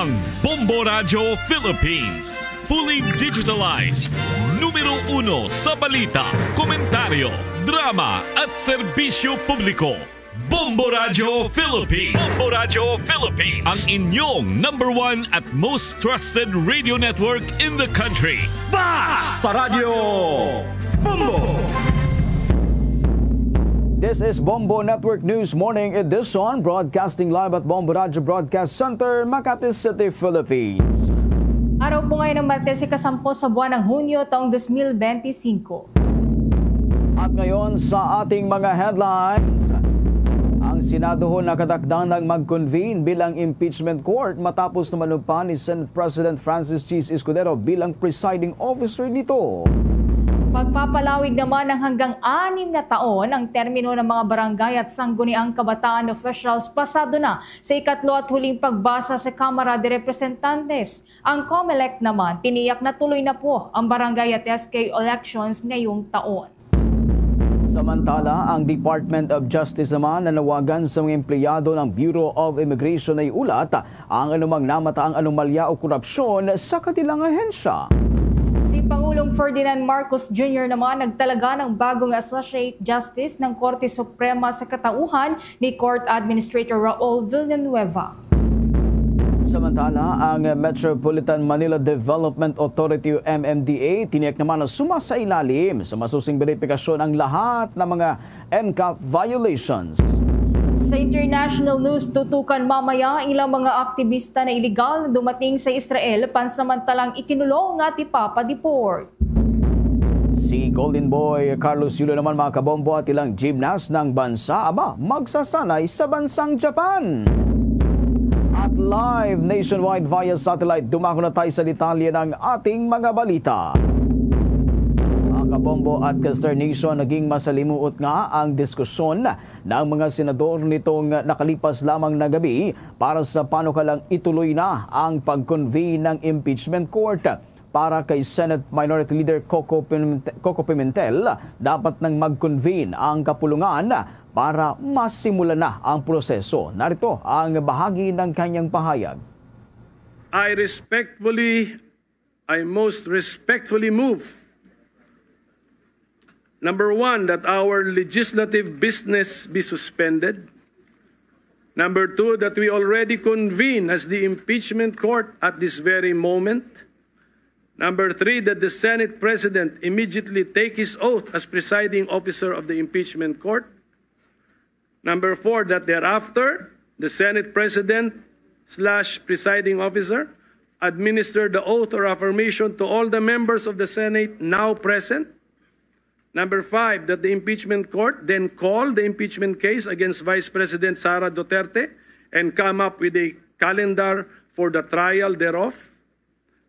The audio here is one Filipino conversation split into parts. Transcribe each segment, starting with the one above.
Ang Bombo Radio Philippines. Fully digitalized. Numero 1 sa balita, komentaryo, drama at serbisyo publiko. Bombo Radio Philippines. Bombo Radio Philippines. Ang inyong #1 at most trusted radio network in the country. Basta Radio Bombo! This is Bombo Network News Morning Edition, broadcasting live at Bombo Radio Broadcast Center, Makati City, Philippines. Araw po ngayon ng Martes, ikasampo sa buwan ng Hunyo taong 2025. At ngayon sa ating mga headlines, ang Senado ho nakatakdang ng mag-convene bilang impeachment court matapos na manumpa ni Senate President Francis Cheese Escudero bilang presiding officer nito. Pagpapalawig naman ng hanggang 6 na taon ang termino ng mga barangay at sangguniang kabataan officials pasado na sa ikatlo at huling pagbasa sa Kamara de Representantes. Ang COMELEC naman tiniyak na tuloy na po ang barangay at SK elections ngayong taon. Samantala, ang Department of Justice naman nanawagan sa mga empleyado ng Bureau of Immigration ay ulat ang anumang namataang anomalya o korupsyon sa kanilang ahensya. Si Pangulong Ferdinand Marcos Jr. naman nagtalaga ng bagong Associate Justice ng Korte Suprema sa katauhan ni Court Administrator Raul Villanueva. Samantala, ang Metropolitan Manila Development Authority o MMDA tiniyak naman na sumasailalim sa masusing verifikasyon ang lahat ng mga NCAP violations. Sa international news, tutukan mamaya ang ilang mga aktivista na iligal na dumating sa Israel pansamantalang ikinulong at ipapadeport. Si Golden Boy Carlos Yulo naman mga kabombo at ilang gymnast ng bansa magsasanay sa bansang Japan. At live nationwide via satellite, dumako na tayo sa detalye ng ating mga balita. Kabombo at Caster Nation, naging masalimuot nga ang diskusyon ng mga senador nitong nakalipas lamang na gabi para sa panukalang ituloy na ang pag-convene ng impeachment court. Para kay Senate Minority Leader Coco Pimentel, dapat nang mag-convene ang kapulungan para masimulan na ang proseso. Narito ang bahagi ng kanyang pahayag. I most respectfully move, number 1, that our legislative business be suspended. Number 2, that we already convene as the impeachment court at this very moment. Number 3, that the Senate President immediately take his oath as presiding officer of the impeachment court. Number 4, that thereafter, the Senate President/presiding officer administer the oath or affirmation to all the members of the Senate now present. Number 5, that the impeachment court then call the impeachment case against Vice President Sara Duterte and come up with a calendar for the trial thereof.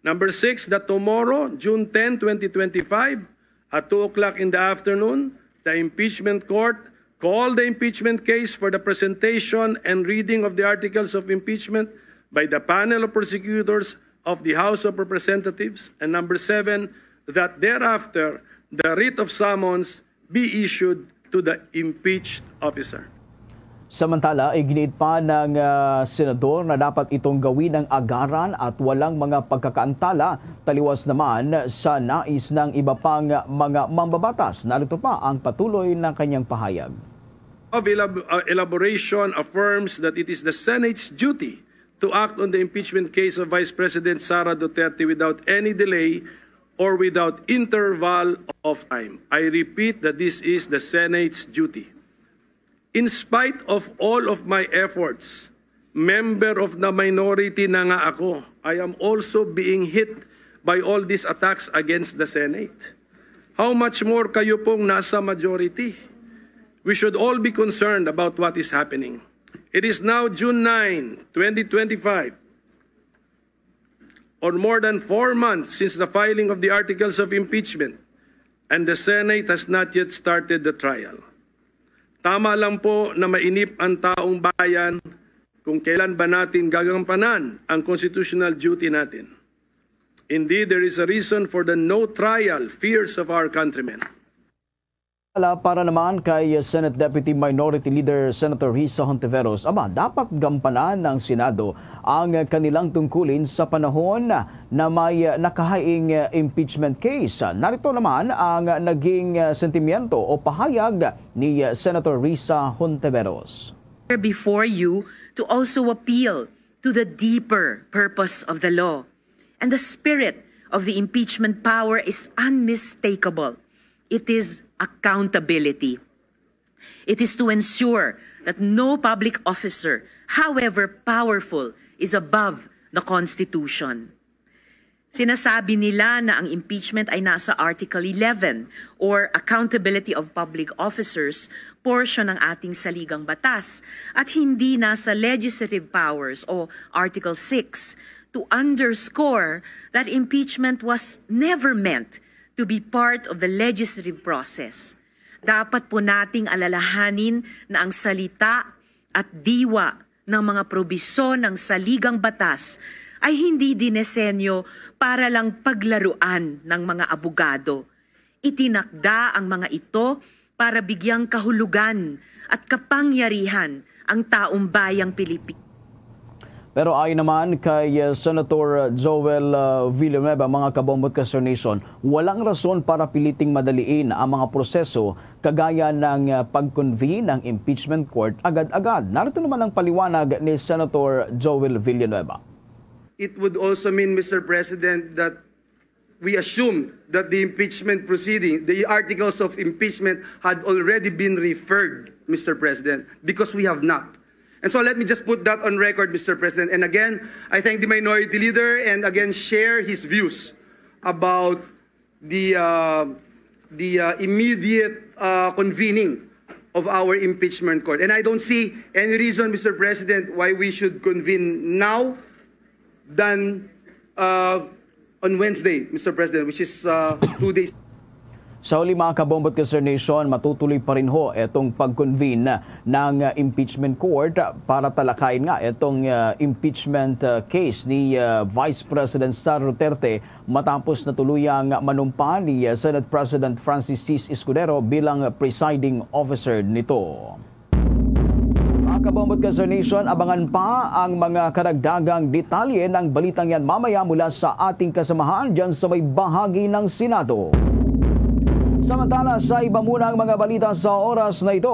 Number 6, that tomorrow, June 10, 2025, at 2 o'clock in the afternoon, the impeachment court call the impeachment case for the presentation and reading of the articles of impeachment by the panel of prosecutors of the House of Representatives. And number 7, that thereafter, the writ of summons be issued to the impeached officer. Samantala, iginiit pa ng senador na dapat itong gawin ng agaran at walang mga pagkakaantala, taliwas naman sa nais ng iba pang mga mambabatas. Narito pa ang patuloy ng kanyang pahayag. Of elaboration affirms that it is the Senate's duty to act on the impeachment case of Vice President Sara Duterte without any delay or without interval of time. I repeat that this is the Senate's duty. In spite of all of my efforts, member of the minority na nga ako, I am also being hit by all these attacks against the Senate. How much more kayo pong nasa majority? We should all be concerned about what is happening. It is now June 9, 2025, or more than 4 months since the filing of the articles of impeachment, and the Senate has not yet started the trial. Tama lang po na mainip ang taong bayan kung kailan ba natin gagampanan ang constitutional duty natin. Indeed, there is a reason for the no trial fears of our countrymen. Para naman kay Senate Deputy Minority Leader Senator Risa Hontiveros, dapat gampanan ng Senado ang kanilang tungkulin sa panahon na may nakahaing impeachment case. Narito naman ang naging sentimiento o pahayag ni Senator Risa Hontiveros. Before you to also appeal to the deeper purpose of the law. And the spirit of the impeachment power is unmistakable. It is accountability. It is to ensure that no public officer, however powerful, is above the Constitution. Sinasabi nila na ang impeachment ay nasa Article 11 or Accountability of Public Officers portion ng ating saligang batas at hindi nasa Legislative Powers o Article 6 to underscore that impeachment was never meant to be part of the legislative process. Dapat po nating alalahanin na ang salita at diwa ng mga probisyon ng saligang batas ay hindi dinesenyo para lang paglaruan ng mga abogado. Itinakda ang mga ito para bigyang kahulugan at kapangyarihan ang taong bayang Pilipinas. Pero ayon naman kay Senator Joel Villanueva, mga kabombot Nation, walang rason para piliting madaliin ang mga proseso kagaya ng pag-convene ng impeachment court agad-agad. Narito naman ang paliwanag ni Senator Joel Villanueva. It would also mean, Mr. President, that we assume that the impeachment proceeding, the articles of impeachment had already been referred, Mr. President, because we have not. And so let me just put that on record, Mr. President. And again, I thank the Minority Leader and again share his views about the immediate convening of our impeachment court. And I don't see any reason, Mr. President, why we should convene now than on Wednesday, Mr. President, which is 2 days. Sa huli mga kabombot Nation, matutuloy pa rin ho itong pag-convene ng impeachment court para talakayin nga itong impeachment case ni Vice President Sara Duterte matapos na tuluyang manumpa ni Senate President Francis C. Escudero bilang presiding officer nito. Mga kabombot Nation, abangan pa ang mga karagdagang detalye ng balitang yan mamaya mula sa ating kasamahan dyan sa may bahagi ng Senado. Samantala, sa iba muna ang mga balita sa oras na ito.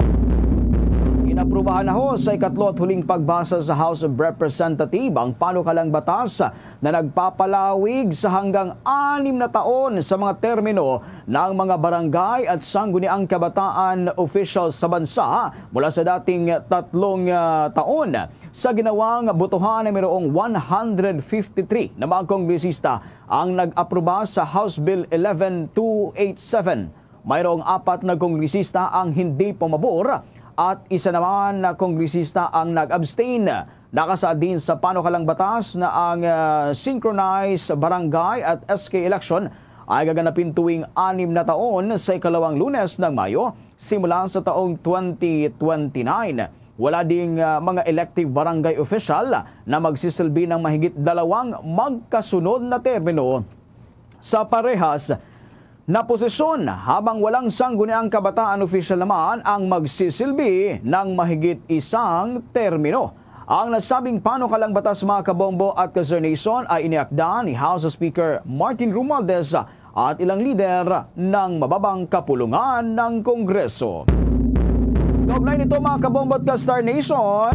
Inaprubahan na ho sa ikatlo at huling pagbasa sa House of Representatives ang panukalang batas na nagpapalawig sa hanggang 6 na taon sa mga termino ng mga barangay at sangguniang kabataan officials sa bansa mula sa dating 3 taon. Sa ginawang botohan na mayroong 153 na mga kongresista ang nag-aproba sa House Bill 11287. Mayroong 4 na kongresista ang hindi pumabor at isa naman na kongresista ang nag-abstain. Nakasaad din sa panukalang batas na ang synchronized barangay at SK election ay gaganapin tuwing 6 na taon sa ikalawang Lunes ng Mayo simula sa taong 2029. Wala ding mga elective barangay official na magsisilbi ng mahigit 2 magkasunod na termino sa parehas na posisyon, habang walang sangguniang kabataan official naman ang magsisilbi ng mahigit 1 termino. Ang nasabing panukalang batas mga kabombo at Nation ay iniakda ni House Speaker Martin Romualdez at ilang lider ng mababang kapulungan ng Kongreso. Kaugnay nito mga kabombo at Nation,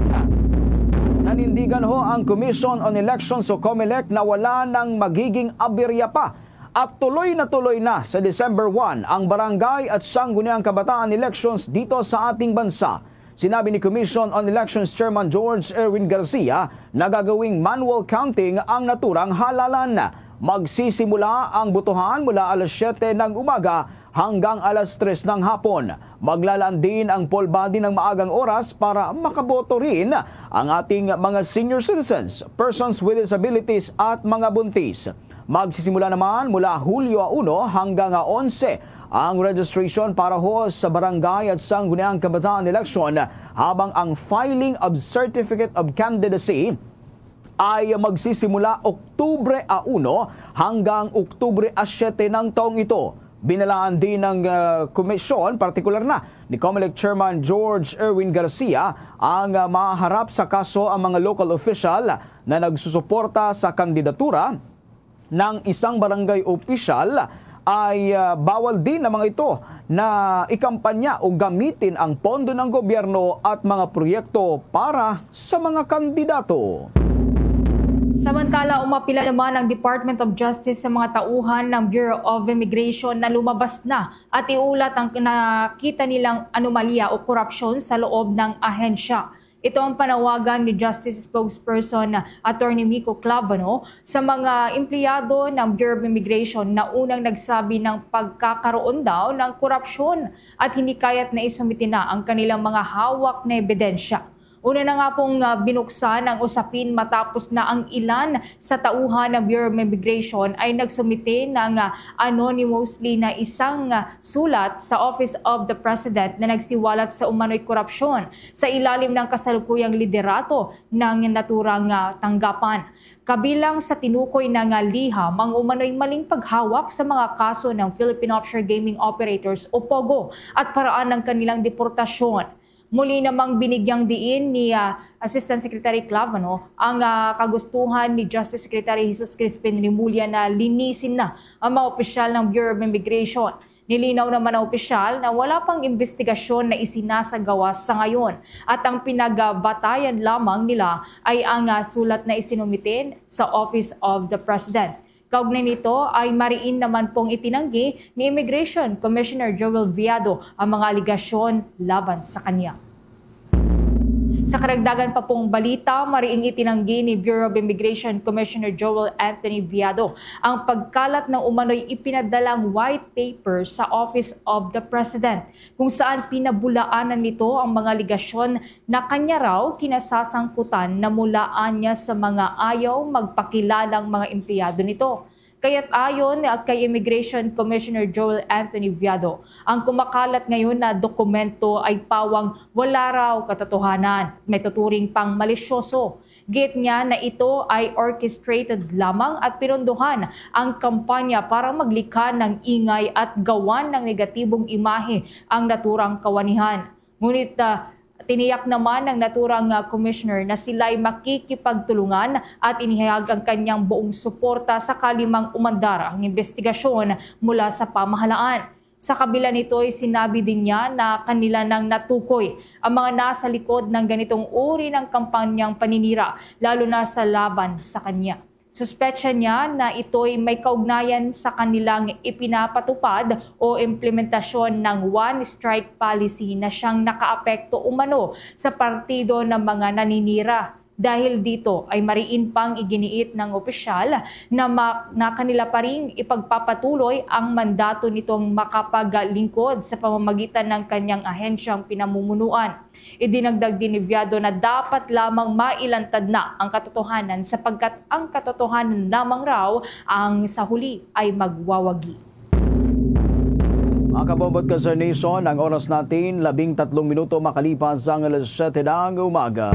nanindigan ho ang Commission on Elections o COMELEC na wala nang magiging aberya pa at tuloy na sa December 1 ang barangay at sangguniang kabataan elections dito sa ating bansa. Sinabi ni Commission on Elections Chairman George Erwin Garcia na gagawing manual counting ang naturang halalan. Magsisimula ang botohan mula alas 7 ng umaga hanggang alas 3 ng hapon. Maglalaan din ang poll body ng maagang oras para makaboto rin ang ating mga senior citizens, persons with disabilities at mga buntis. Magsisimula naman mula Hulyo 1 hanggang 11 ang registration para ho sa barangay at sangguniang kabataan election, habang ang filing of Certificate of Candidacy ay magsisimula Oktubre 1 hanggang Oktubre 7 ng taong ito. Binalaan din ng komisyon, partikular na ni COMELEC Chairman George Erwin Garcia, ang maharap sa kaso ang mga local official na nagsusuporta sa kandidatura ng isang barangay official ay bawal din ng mga ito na ikampanya o gamitin ang pondo ng gobyerno at mga proyekto para sa mga kandidato. Samantala, umapila naman ang Department of Justice sa mga tauhan ng Bureau of Immigration na lumabas na at iulat ang nakita nilang anomalya o korupsyon sa loob ng ahensya. Ito ang panawagan ni Justice Spokesperson Attorney Miko Clavano sa mga empleyado ng Bureau of Immigration na unang nagsabi ng pagkakaroon daw ng korupsyon at hindi kaya't na isumite na ang kanilang mga hawak na ebidensya. Una na nga pong binuksan ang usapin matapos na ang ilan sa tauhan ng Bureau of Immigration ay nagsumite ng anonymously na isang sulat sa Office of the President na nagsiwalat sa umano'y korupsyon sa ilalim ng kasalukuyang liderato ng naturang tanggapan. Kabilang sa tinukoy ng liham ang umano'y maling paghawak sa mga kaso ng Philippine Offshore Gaming Operators o POGO at paraan ng kanilang deportasyon. Muli namang binigyang diin ni Assistant Secretary Clavano ang kagustuhan ni Justice Secretary Jesus Crispin Rimulya na linisin na ang mga opisyal ng Bureau of Immigration. Nilinaw naman ang opisyal na wala pang investigasyon na isinasagawa sa ngayon at ang pinagbatayan lamang nila ay ang sulat na isinumitin sa Office of the President. Kaugnay nito ay mariin naman pong itinanggi ni Immigration Commissioner Joel Viado ang mga aligasyon laban sa kanya. Sa karagdagan pa pong balita, mariing itinanggi ni Bureau of Immigration Commissioner Joel Anthony Viado ang pagkalat ng umano'y ipinadalang white paper sa Office of the President kung saan pinabulaanan nito ang mga aligasyon na kanya raw kinasasangkutan na mulaan niya sa mga ayaw magpakilalang mga empleyado nito. Kaya't ayon kay Immigration Commissioner Joel Anthony Viado, ang kumakalat ngayon na dokumento ay pawang wala raw katotohanan, may tuturing pang malisyoso. Git niya na ito ay orchestrated lamang at pinunduhan ang kampanya para maglikha ng ingay at gawan ng negatibong imahe ang naturang kawanihan. Ngunit tiniyak naman ng naturang commissioner na sila'y makikipagtulungan at inihayag ang kanyang buong suporta sa kalimang umandar ang investigasyon mula sa pamahalaan. Sa kabila nito ay sinabi din niya na kanila nang natukoy ang mga nasa likod ng ganitong uri ng kampanyang paninira, lalo na sa laban sa kanya. Suspetsya niya na ito'y may kaugnayan sa kanilang ipinapatupad o implementasyon ng one strike policy na siyang nakaapekto umano sa partido ng mga naninira. Dahil dito ay mariin pang iginiit ng opisyal na kanila pa rin ipagpapatuloy ang mandato nitong makapaglingkod sa pamamagitan ng kanyang ahensyang pinamumunuan. Idinagdag din ni Viado na dapat lamang mailantad na ang katotohanan sapagkat ang katotohanan lamang raw ang sa huli ay magwawagi. Mga kabobot ka sa Nation, ang oras natin 13 minuto makalipas ang alas 7 ng umaga.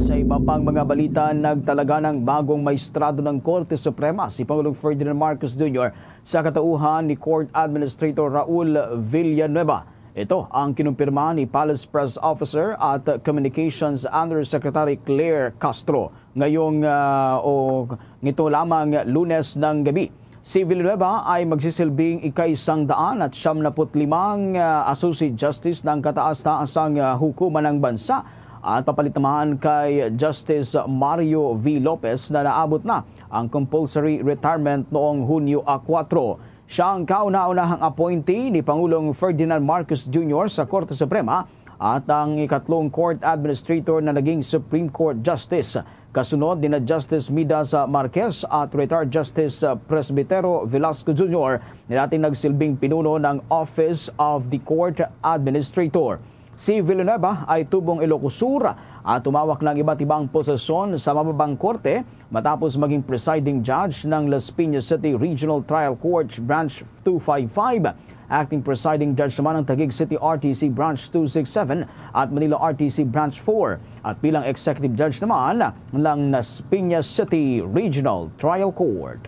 Sa iba pang mga balita, nagtalaga ng bagong maestrado ng Korte Suprema si Pangulong Ferdinand Marcos Jr. sa katauhan ni Court Administrator Raul Villanueva. Ito ang kinumpirma ni Palace Press Officer at Communications Undersecretary Claire Castro ngito lamang Lunes ng gabi. Si Villanueva ay magsisilbing ika-100 at 75 Associate Justice ng kataas-taasang hukuman ng bansa at papalit naman kay Justice Mario V. Lopez na naabot na ang compulsory retirement noong Hunyo 4. Siya ang kauna-unahang appointee ni Pangulong Ferdinand Marcos Jr. sa Korte Suprema at ang ikatlong court administrator na naging Supreme Court Justice. Kasunod ni na Justice Midas Marquez at retired Justice Presbitero Velasco Jr. na dating nagsilbing pinuno ng Office of the Court Administrator. Si Villanueva ay tubong Ilocosur at tumawak ng iba't ibang posisyon sa mababang korte matapos maging presiding judge ng Las Piñas City Regional Trial Court Branch 255, acting presiding judge naman ng Taguig City RTC Branch 267 at Manila RTC Branch 4 at bilang executive judge naman ng Las Piñas City Regional Trial Court.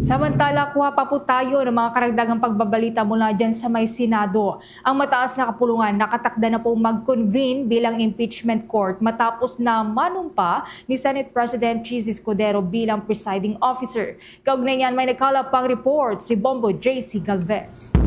Samantala, kuha pa po tayo ng mga karagdagang pagbabalita mula dyan sa may Senado. Ang mataas na kapulungan nakatakda na po mag-convene bilang impeachment court matapos na manumpa ni Senate President Chis Escudero bilang presiding officer. Kaugnay niyan, may nagkalap pang report si Bombo JC Galvez.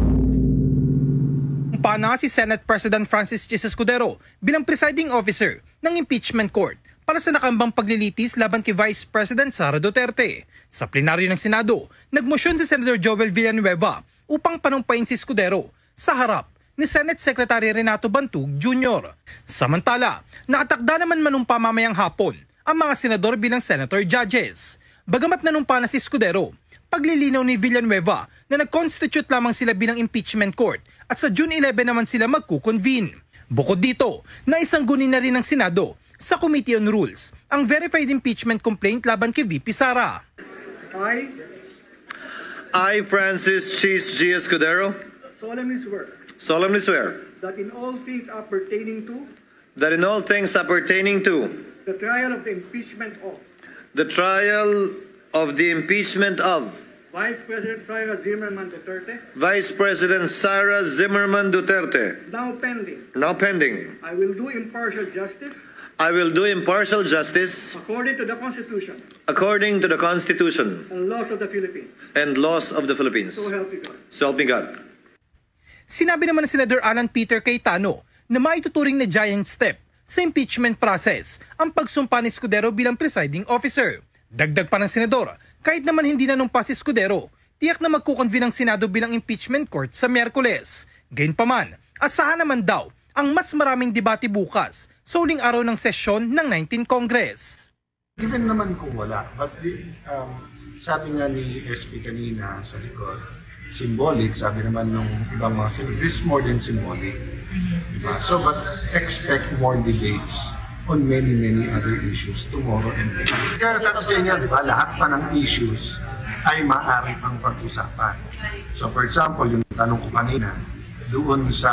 Nanumpa na si Senate President Francis Chis Escudero bilang presiding officer ng impeachment court para sa nakambang paglilitis laban kay Vice President Sara Duterte. Sa plenaryo ng Senado, nagmosyon si Senator Joel Villanueva upang panumpain si Escudero sa harap ni Senate Secretary Renato Bantug Jr. Samantala, nakatakda naman manumpa mamayang hapon ang mga senador bilang senator judges. Bagamat nanumpa na si Escudero, paglilinaw ni Villanueva na nag-constitute lamang sila bilang impeachment court at sa June 11 naman sila magkukonvene. Bukod dito, naisanggunin na rin ng Senado sa Committee on Rules ang verified impeachment complaint laban kay VP Sara. I, Francis Chis G. Escudero, solemnly swear that in all things appertaining to the trial of the impeachment of Vice President Sara Zimmerman Duterte, now pending, I will do impartial justice according to the Constitution and laws of the Philippines. So help me God. Sinabi naman ni Senator Alan Peter Cayetano na maituturing na giant step sa impeachment process ang pagsumpa ni Escudero bilang presiding officer. Dagdag pa ng senador, kahit naman hindi nanumpa si Escudero, tiyak na magkukonvene ang Senado bilang impeachment court sa Miyerkules. Gayunpaman, asahan naman daw ang mas maraming debate bukas sa huling araw ng sesyon ng 19th Congress. Given naman kung wala, but sabi nga ni SP kanina sa likod, symbolic, sabi naman nung ibang mga senators, this is more than symbolic. Diba? So, but expect more debates on many other issues tomorrow and later. Kaya sabi sa inyo, diba, lahat pa ng issues ay maaari pang pag-usapan. So, for example, yung tanong ko kanina, doon sa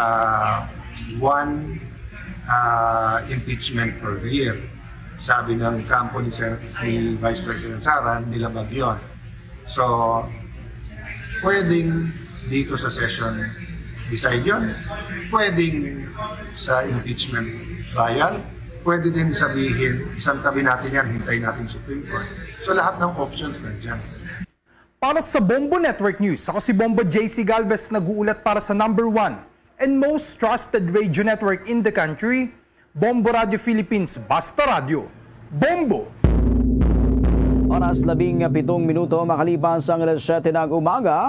one impeachment per year. Sabi ng kampo ni Vice President Sara, nilabag yun. So, pwedeng dito sa session decide yun. Pwedeng sa impeachment trial. Pwede din sabihin, isang tabi natin yan, hintayin natin Supreme Court. So, lahat ng options nandiyan. Para sa Bombo Network News, ako si Bombo JC Galvez, nag-uulat para sa number 1 and most trusted radio network in the country, Bombo Radio Philippines, Basta Radio. Bombo! Oras 17 minuto makalipas ang alas 7 ng umaga.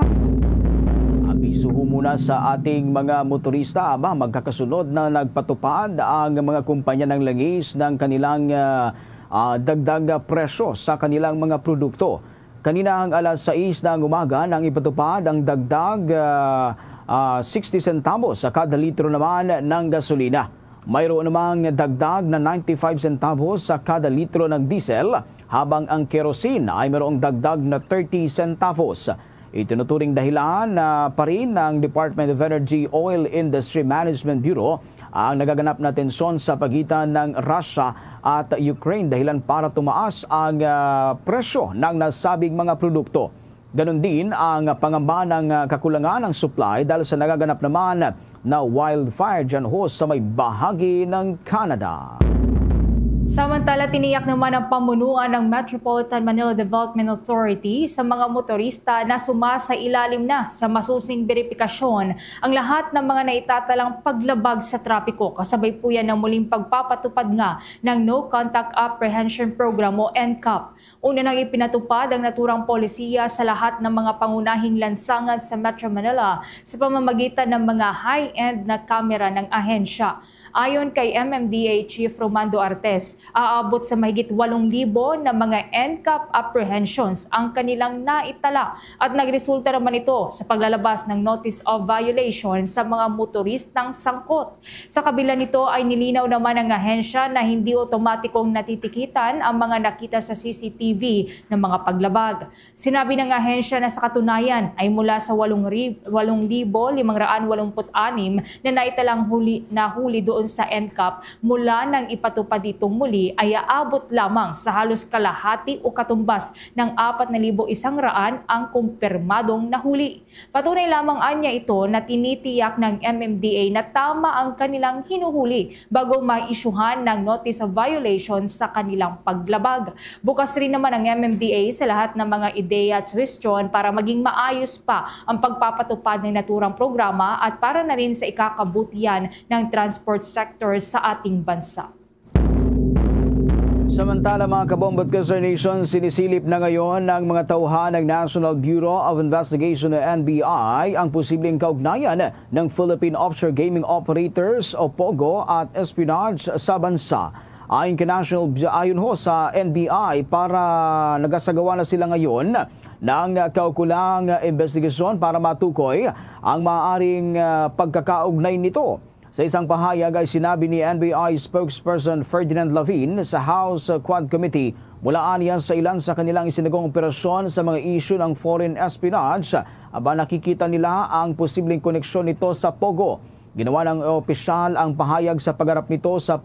Abiso muna sa ating mga motorista, magkakasunod na nagpatupad ang mga kumpanya ng langis ng kanilang dagdag presyo sa kanilang mga produkto. Kanina ang alas 6 ng umaga nang ipatupad ang dagdag 60 centavos sa kada litro naman ng gasolina. Mayroon namang dagdag na 95 centavos sa kada litro ng diesel, habang ang kerosene ay mayroong dagdag na 30 centavos. Itinuturing dahilan pa rin ng Department of Energy Oil Industry Management Bureau ang nagaganap na tensyon sa pagitan ng Russia at Ukraine dahilan para tumaas ang presyo ng nasabing mga produkto. Ganon din ang pangamba ng kakulangan ng supply dahil sa nagaganap naman na wildfire dyan sa may bahagi ng Canada. Samantala, tiniyak naman ang pamunuan ng Metropolitan Manila Development Authority sa mga motorista na sumasailalim na sa masusing beripikasyon ang lahat ng mga naitatalang paglabag sa trapiko. Kasabay po yan ng muling pagpapatupad nga ng No Contact Apprehension Program o NCAP. Una nang ipinatupad ang naturang polisiya sa lahat ng mga pangunahing lansangan sa Metro Manila sa pamamagitan ng mga high-end na kamera ng ahensya. Ayon kay MMDA Chief Romando Artes, aabot sa mahigit 8,000 na mga NCAP apprehensions ang kanilang naitala at nagresulta naman ito sa paglalabas ng Notice of Violation sa mga motoristang sangkot. Sa kabila nito ay nilinaw naman ng ahensya na hindi otomatikong natitikitan ang mga nakita sa CCTV ng mga paglabag. Sinabi ng ahensya na sa katunayan ay mula sa 8,586 na naitalang huli doon ayon sa NCAP mula nang ipatupad itong muli ay aabot lamang sa halos kalahati o katumbas ng 4,100 ang kumpirmadong nahuli. Patunay lamang anya ito na tinitiyak ng MMDA na tama ang kanilang hinuhuli bago maisyuhan ng notice of violation sa kanilang paglabag. Bukas rin naman ang MMDA sa lahat ng mga ideya at suhestyon para maging maayos pa ang pagpapatupad ng naturang programa at para na rin sa ikakabutihan ng transport sector sa ating bansa. Samantala mga kabombot Nation, sinisilip na ngayon ng mga tauhan ng National Bureau of Investigation o NBI ang posibleng kaugnayan ng Philippine Offshore Gaming Operators o POGO at espionage sa bansa. Ayon ho sa NBI, para nagasagawa na sila ngayon ng kaukulang investigasyon para matukoy ang maaaring pagkakaugnay nito. Sa isang pahayag ay sinabi ni NBI spokesperson Ferdinand Lavin sa House Quad Committee mula aniya sa ilan sa kanilang isinagawang operasyon sa mga issue ng foreign espionage, nakikita nila ang posibleng koneksyon nito sa POGO. Ginawa ng opisyal ang pahayag sa pagharap nito sa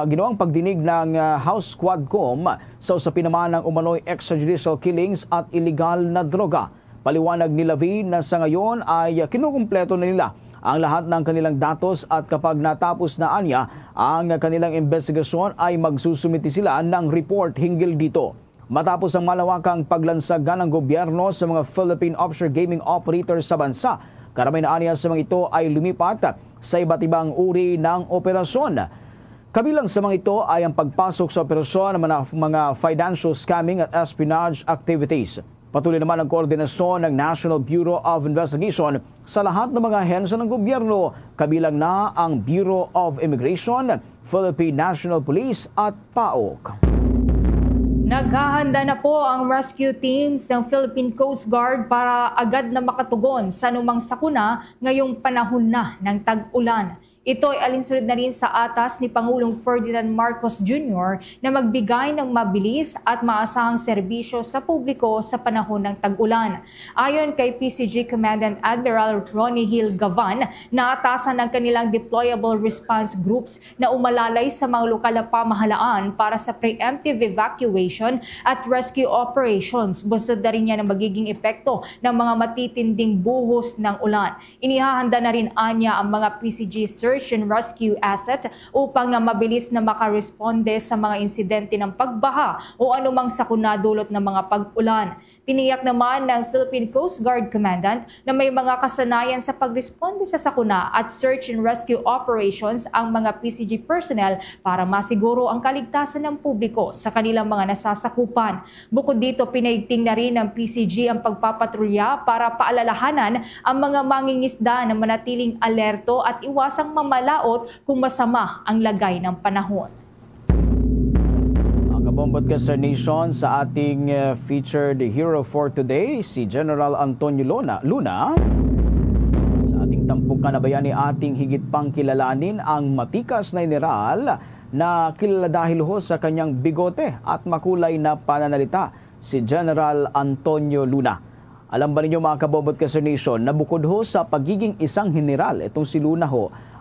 ginawang pagdinig ng House Quadcom sa usapin naman ng umano'y extrajudicial killings at illegal na droga. Paliwanag ni Lavin na sa ngayon ay kinukumpleto na nila ang lahat ng kanilang datos at kapag natapos na anya ang kanilang investigasyon ay magsusumiti sila ng report hinggil dito. Matapos ang malawakang paglansagan ng gobyerno sa mga Philippine Offshore Gaming Operators sa bansa, karamihan na anya sa mga ito ay lumipat sa iba't ibang uri ng operasyon. Kabilang sa mga ito ay ang pagpasok sa operasyon ng mga financial scamming at espionage activities. Patuloy naman ang koordinasyon ng National Bureau of Investigation sa lahat ng mga ahensya ng gobyerno, kabilang na ang Bureau of Immigration, Philippine National Police at PAOK. Naghahanda na po ang rescue teams ng Philippine Coast Guard para agad na makatugon sa anumang sakuna ngayong panahon na ng tag-ulan. Ito ay alinsunod na rin sa atas ni Pangulong Ferdinand Marcos Jr. na magbigay ng mabilis at maasahang serbisyo sa publiko sa panahon ng tag-ulan. Ayon kay PCG Commandant Admiral Ronnie Hill Gavan, naatasan ng kanilang deployable response groups na umalalay sa mga lokal na pamahalaan para sa preemptive evacuation at rescue operations. Busod na rin niya ng magiging epekto ng mga matitinding buhos ng ulan. Inihahanda na rin anya ang mga PCG search and rescue asset upang mabilis na makaresponde sa mga insidente ng pagbaha o anumang sakuna dulot ng mga pag-ulan. Tiniyak naman ng Philippine Coast Guard Commandant na may mga kasanayan sa pagresponde sa sakuna at search and rescue operations ang mga PCG personnel para masiguro ang kaligtasan ng publiko sa kanilang mga nasasakupan. Bukod dito, pinaigting na rin ng PCG ang pagpapatrolya para paalalahanan ang mga mangingisda na manatiling alerto at iwasang mamalaot kung masama ang lagay ng panahon. Kabombot Nation, sa ating featured hero for today, si General Antonio Luna. Sa ating tampukan na bayani, ating higit pang kilalanin ang matikas na general na kilala dahil sa kanyang bigote at makulay na pananalita, si General Antonio Luna. Alam ba ninyo mga Kabombot Nation na bukod sa pagiging isang general, itong si Luna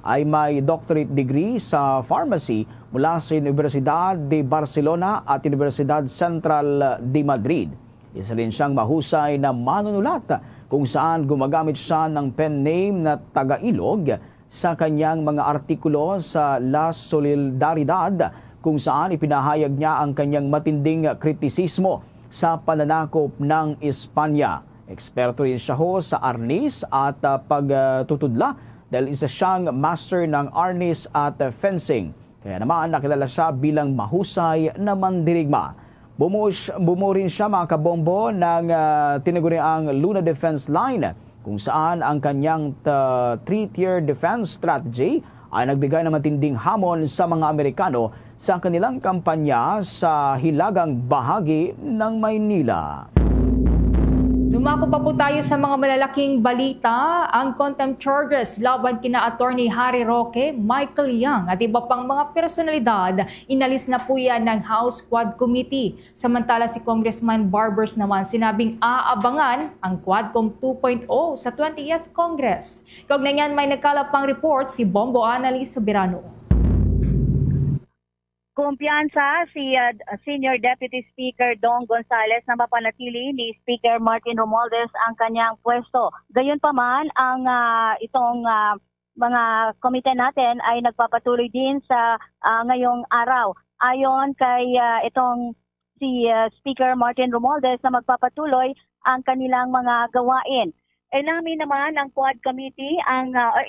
ay may doctorate degree sa pharmacy mula sa Universidad de Barcelona at Universidad Central de Madrid. Isa rin siyang mahusay na manunulat kung saan gumagamit siya ng pen name na Taga-Ilog sa kanyang mga artikulo sa La Solidaridad, kung saan ipinahayag niya ang kanyang matinding kritisismo sa pananakop ng Espanya. Eksperto rin siya sa arnis at pagtutudla dahil isa siyang master ng arnis at fencing. Kaya naman nakilala siya bilang mahusay na mandirigma. Bumuo rin siya mga kabombo ng tinaguriang Luna Defense Line, kung saan ang kanyang three-tier defense strategy ay nagbigay ng matinding hamon sa mga Amerikano sa kanilang kampanya sa hilagang bahagi ng Maynila. Dumako pa po tayo sa mga malalaking balita. Ang contempt charges laban kina Attorney Harry Roque, Michael Yang at iba pang mga personalidad, inalis na po yan ng House Quad Committee. Samantala si Congressman Barbers naman sinabing aabangan ang Quadcom 2.0 sa 20th Congress. Kaugnay niyan may nagkalapang report si Bombo Annalise Soberano. Kumpiyansa si Senior Deputy Speaker Dong Gonzales na mapanatili ni Speaker Martin Romualdez ang kanyang pwesto. Gayunpaman, ang itong mga komite natin ay nagpapatuloy din sa ngayong araw. Ayon kay itong si Speaker Martin Romualdez na magpapatuloy ang kanilang mga gawain. Inamin naman ng Quad Committee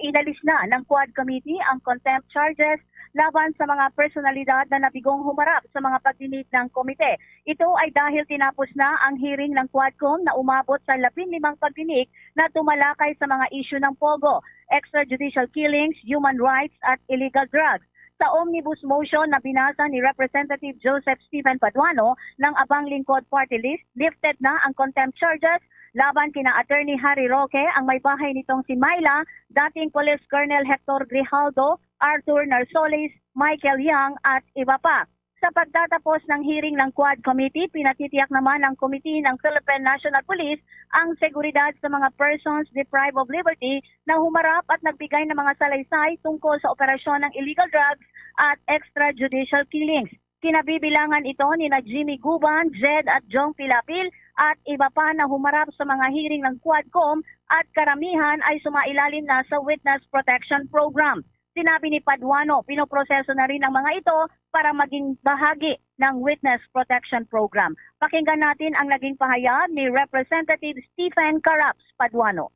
inalis na ng Quad Committee ang contempt charges laban sa mga personalidad na nabigong humarap sa mga pagdinig ng komite. Ito ay dahil tinapos na ang hearing ng Quadcom na umabot sa 15 pagdinig na tumalakay sa mga issue ng POGO, extrajudicial killings, human rights at illegal drugs. Sa omnibus motion na binasa ni Representative Joseph Stephen Paduano ng Abang Lingkod Party List, lifted na ang contempt charges laban kina Attorney Harry Roque, ang may bahay nitong si Myla, dating Police Colonel Hector Grijaldo, Arthur Narsoles, Michael Yang at iba pa. Sa pagtatapos ng hearing ng Quad Committee, pinatitiyak naman ng Committee ng Philippine National Police ang seguridad sa mga persons deprived of liberty na humarap at nagbigay ng mga salaysay tungkol sa operasyon ng illegal drugs at extrajudicial killings. Kinabibilangan ito ni Jimmy Guban, Jed at Jong Pilapil at iba pa na humarap sa mga hearing ng Quadcom at karamihan ay sumailalim na sa Witness Protection Program. Sinabi ni Paduano, pinoproseso na rin ang mga ito para maging bahagi ng Witness Protection Program. Pakinggan natin ang naging pahayag ni Representative Stephen Caraps Paduano.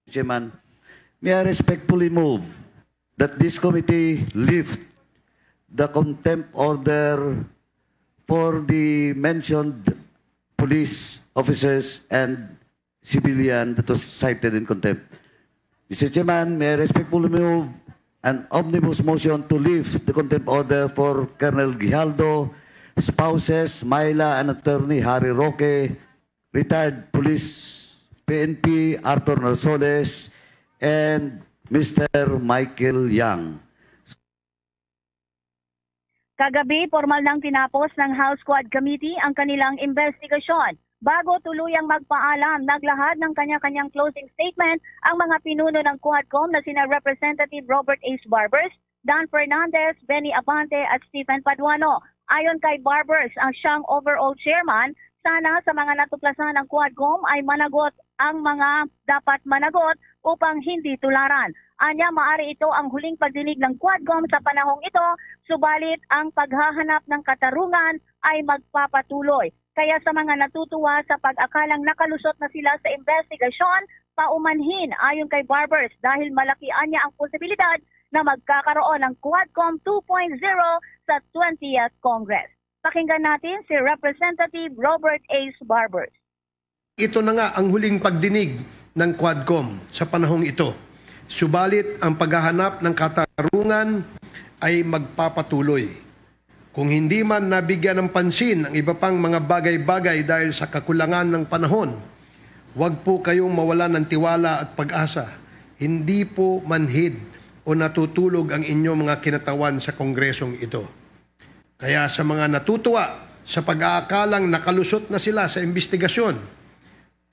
Chairman, may I respectfully move that this committee lift the contempt order for the mentioned police officers and civilian that was cited in contempt. Mr. Chairman, may I respectfully move an omnibus motion to lift the contempt order for Colonel Grijaldo, spouses Myla and Attorney Harry Roque, retired police PNP Arthur Narsoles, and Mr. Michael Yang. Kagabi, formal nang tinapos ng House Quad Committee ang kanilang investigasyon. Bago tuluyang magpaalam, naglahad ng kanya-kanyang closing statement ang mga pinuno ng Quadcom na sina Representative Robert Ace Barbers, Dan Fernandez, Benny Abante at Stephen Paduano. Ayon kay Barbers, ang siyang overall chairman, sana sa mga natuklasan ng Quadcom ay managot ang mga dapat managot upang hindi tularan. Anya, maari ito ang huling pagdinig ng Quadcom sa panahong ito, subalit ang paghahanap ng katarungan ay magpapatuloy. Kaya sa mga natutuwa sa pag-akalang nakalusot na sila sa investigasyon, paumanhin ayon kay Barbers dahil malaki anya ang posibilidad na magkakaroon ng Quadcom 2.0 sa 20th Congress. Pakinggan natin si Representative Robert Ace Barbers. Ito na nga ang huling pagdinig ng Quadcom sa panahong ito. Subalit ang paghahanap ng katarungan ay magpapatuloy. Kung hindi man nabigyan ng pansin ang iba pang mga bagay-bagay dahil sa kakulangan ng panahon, huwag po kayong mawalan ng tiwala at pag-asa. Hindi po manhid o natutulog ang inyong mga kinatawan sa kongresong ito. Kaya sa mga natutuwa sa pag-aakalang nakalusot na sila sa investigasyon,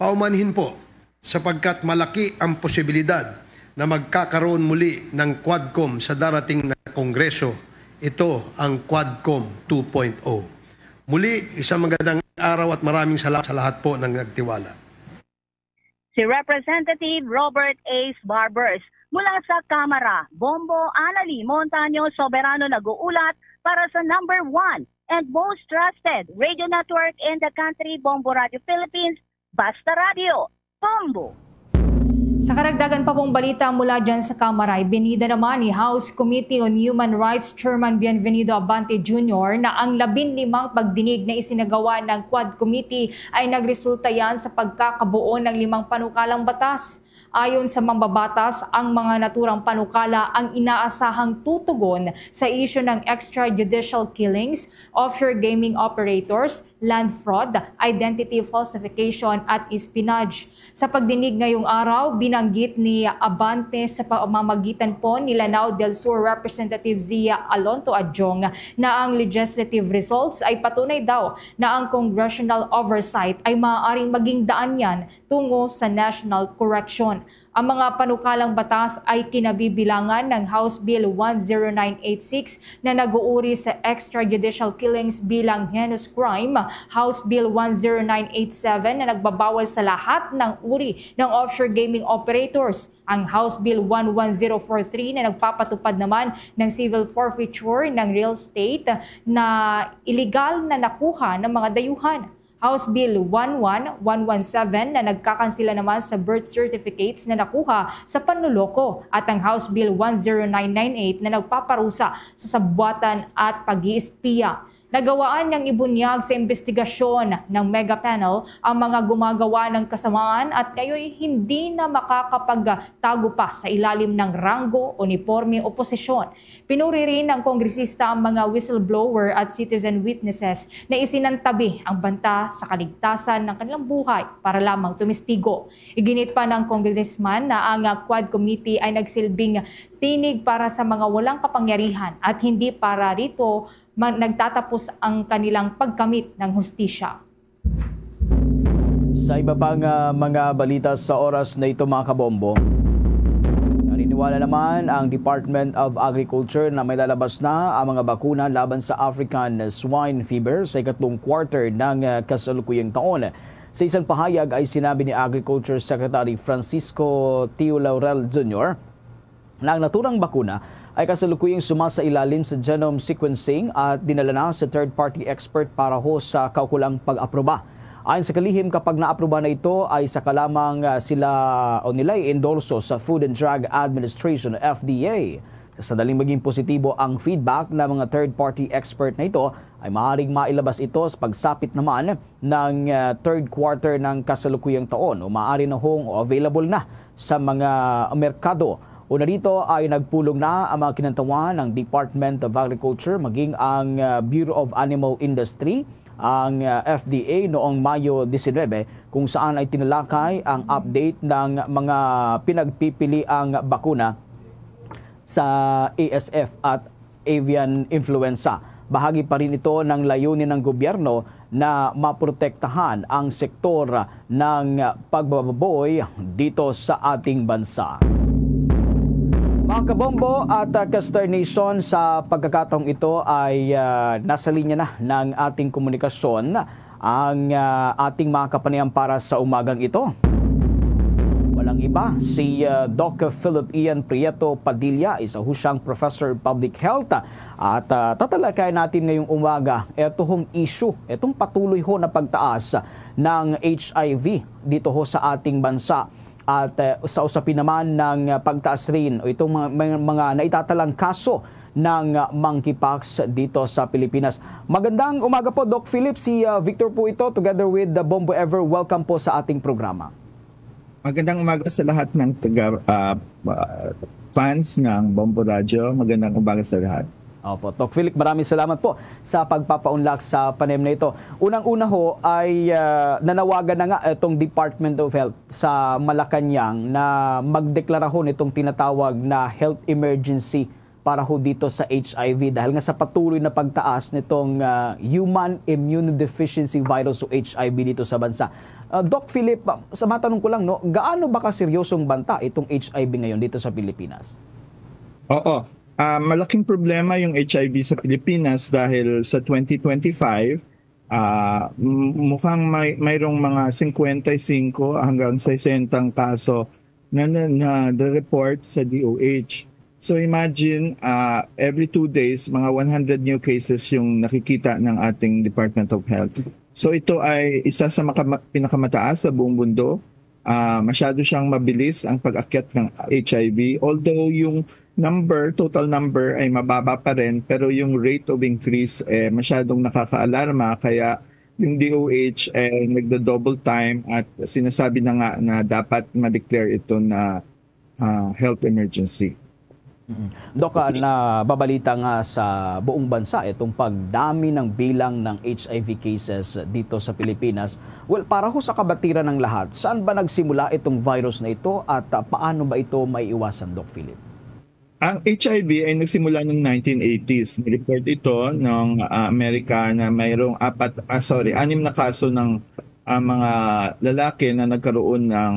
paumanhin po sapagkat malaki ang posibilidad na magkakaroon muli ng Quadcom sa darating na kongreso. Ito ang Quadcom 2.0. Muli, isang magandang araw at maraming salamat sa lahat po ng nagtiwala. Si Representative Robert Ace Barbers. Mula sa Kamara, Bombo Annalise Montaño Soberano nag-uulat para sa number 1 and most trusted radio network in the country, Bombo Radio Philippines, Basta Radio, Bombo. Sa karagdagan pa pong balita mula dyan sa Kamara, ibinida naman ni House Committee on Human Rights Chairman Bienvenido Abante Jr. na ang 15 pagdinig na isinagawa ng Quad Committee ay nagresulta yan sa pagkakabuo ng 5 panukalang batas. Ayon sa mambabatas, ang mga naturang panukala ang inaasahang tutugon sa isyu ng extrajudicial killings, offshore gaming operators, land fraud, identity falsification at espionage. Sa pagdinig ngayong araw, binanggit ni Abante sa pamamagitan po ni Lanao del Sur Representative Zia Alonto Adjong na ang legislative results ay patunay daw na ang congressional oversight ay maaaring maging daan yan tungo sa national correction. Ang mga panukalang batas ay kinabibilangan ng House Bill 10986 na nag-uuri sa extrajudicial killings bilang heinous crime, House Bill 10987 na nagbabawal sa lahat ng uri ng offshore gaming operators, ang House Bill 11043 na nagpapatupad naman ng civil forfeiture ng real estate na illegal na nakuha ng mga dayuhan, House Bill 11117 na nagkakansila naman sa birth certificates na nakuha sa panluloko at ang House Bill 10998 na nagpaparusa sa sabwatan at pag-iispiya. Nagawaan niyang ibunyag sa investigasyon ng mega panel ang mga gumagawa ng kasamaan at ngayon hindi na makakapagtago pa sa ilalim ng ranggo, uniforme o posisyon. Pinuri rin ng kongresista ang mga whistleblower at citizen witnesses na isinantabi ang banta sa kaligtasan ng kanilang buhay para lamang tumistigo. Iginit pa ng congressman na ang Quad Committee ay nagsilbing tinig para sa mga walang kapangyarihan at hindi para rito nagtatapos ang kanilang pagkamit ng hustisya. Sa iba pang mga balita sa oras na ito mga kabombo, naniniwala naman ang Department of Agriculture na may lalabas na ang mga bakuna laban sa African swine fever sa ikatlong quarter ng kasalukuyang taon. Sa isang pahayag ay sinabi ni Agriculture Secretary Francisco Tio Laurel Jr. na ang naturang bakuna ay kasalukuyang sumasailalim sa genome sequencing at dinala na sa third-party expert para ho sa kaukulang pag-aproba. Ayon sa kalihim, kapag na-aproba na ito ay saka lamang sila o nila i-endorso sa Food and Drug Administration FDA. Sa daling maging positibo ang feedback ng mga third-party expert na ito, ay maaaring mailabas ito sa pagsapit naman ng third quarter ng kasalukuyang taon o maaari na hong available na sa mga merkado. Una dito ay nagpulong na ang mga kinantawan ng Department of Agriculture maging ang Bureau of Animal Industry, ang FDA noong Mayo 19 kung saan ay tinalakay ang update ng mga pinagpipiliang bakuna sa ASF at avian influenza. Bahagi pa rin ito ng layunin ng gobyerno na maprotektahan ang sektor ng pagbababoy dito sa ating bansa. Mga kabombo at Kastar Nation, sa pagkakataong ito ay nasa linya na ng ating komunikasyon ang ating mga kapanayam para sa umagang ito. Walang iba, si Dr. Philip Ian Prieto Padilla, isa husyang Professor of Public Health at tatalakay natin ngayong umaga itong issue, itong patuloy ho na pagtaas ng HIV dito ho sa ating bansa. At sa usapin naman ng pagtaas rin o itong mga naitatalang kaso ng monkeypox dito sa Pilipinas. Magandang umaga po, Doc Philip. Si Victor po ito together with the Bombo Ever. Welcome po sa ating programa. Magandang umaga sa lahat ng fans ng Bombo Radio. Magandang umaga sa lahat. Opo, Doc Philip, maraming salamat po sa pagpapaunlak sa panayam na ito. Unang-una ho ay nanawagan na nga itong Department of Health sa Malacanang na magdeklara ho nitong tinatawag na health emergency para ho dito sa HIV dahil nga sa patuloy na pagtaas nitong human immunodeficiency virus o HIV dito sa bansa. Doc Philip, sa matanong ko lang, no, gaano ba kaseryosong banta itong HIV ngayon dito sa Pilipinas? Oo. Malaking problema yung HIV sa Pilipinas dahil sa 2025, mukhang mayroong mga 55 hanggang 60 kaso na report sa DOH. So imagine, every 2 days, mga 100 new cases yung nakikita ng ating Department of Health. So ito ay isa sa pinakamataas sa buong mundo. Masyado siyang mabilis ang pag-akyat ng HIV. Although yung total number ay mababa pa rin, pero yung rate of increase masyadong nakaka-alarma. Kaya yung DOH ay nagdo-double time at sinasabi na nga na dapat ma-declare ito na health emergency. Dok, nababalita nga sa buong bansa itong pagdami ng bilang ng HIV cases dito sa Pilipinas. Well, para ho sa kabatiran ng lahat, saan ba nagsimula itong virus na ito at paano ba ito maiiwasan, Doc Philip? Ang HIV ay nagsimula noong 1980s. Nireport ito ng Amerika na mayroong 6 na kaso ng mga lalaki na nagkaroon ng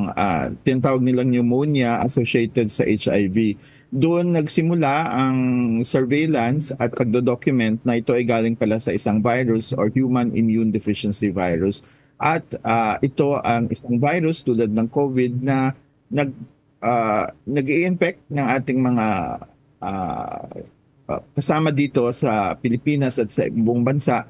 tinatawag nilang pneumonia associated sa HIV. Doon nagsimula ang surveillance at pagdodocument na ito ay galing pala sa isang virus or human immune deficiency virus. At ito ang isang virus tulad ng COVID na nag-i-infect ng ating mga kasama dito sa Pilipinas at sa buong bansa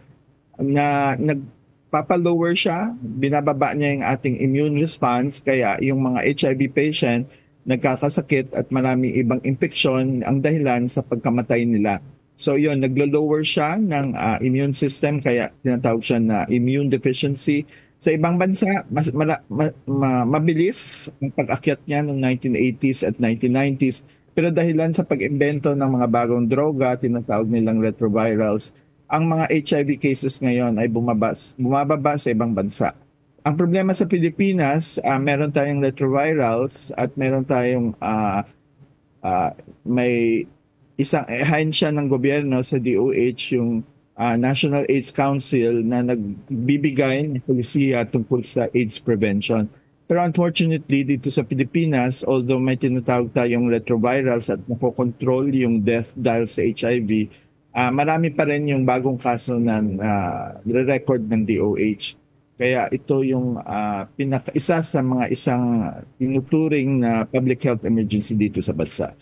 na nagpapalower siya, binababa niya yung ating immune response, kaya yung mga HIV patient nagkakasakit at maraming ibang infeksyon ang dahilan sa pagkamatay nila. So yun, naglo-lower siya ng immune system, kaya tinatawag siya na immune deficiency. Sa ibang bansa, mabilis ang pag-akyat niya noong 1980s at 1990s. Pero dahilan sa pag-imbento ng mga bagong droga, tinatawag nilang retrovirals, ang mga HIV cases ngayon ay bumababa sa ibang bansa. Ang problema sa Pilipinas, meron tayong retrovirals at meron tayong may isang ahensya ng gobyerno sa DOH, yung National AIDS Council, na nagbibigay ng polisiya tungkol sa AIDS prevention. Pero unfortunately, dito sa Pilipinas, although may tinatawag tayong retrovirals at nakokontrol yung death dahil sa HIV, marami pa rin yung bagong kaso na re-record ng DOH. Kaya ito yung isa sa mga isang tinuturing na public health emergency dito sa bansa.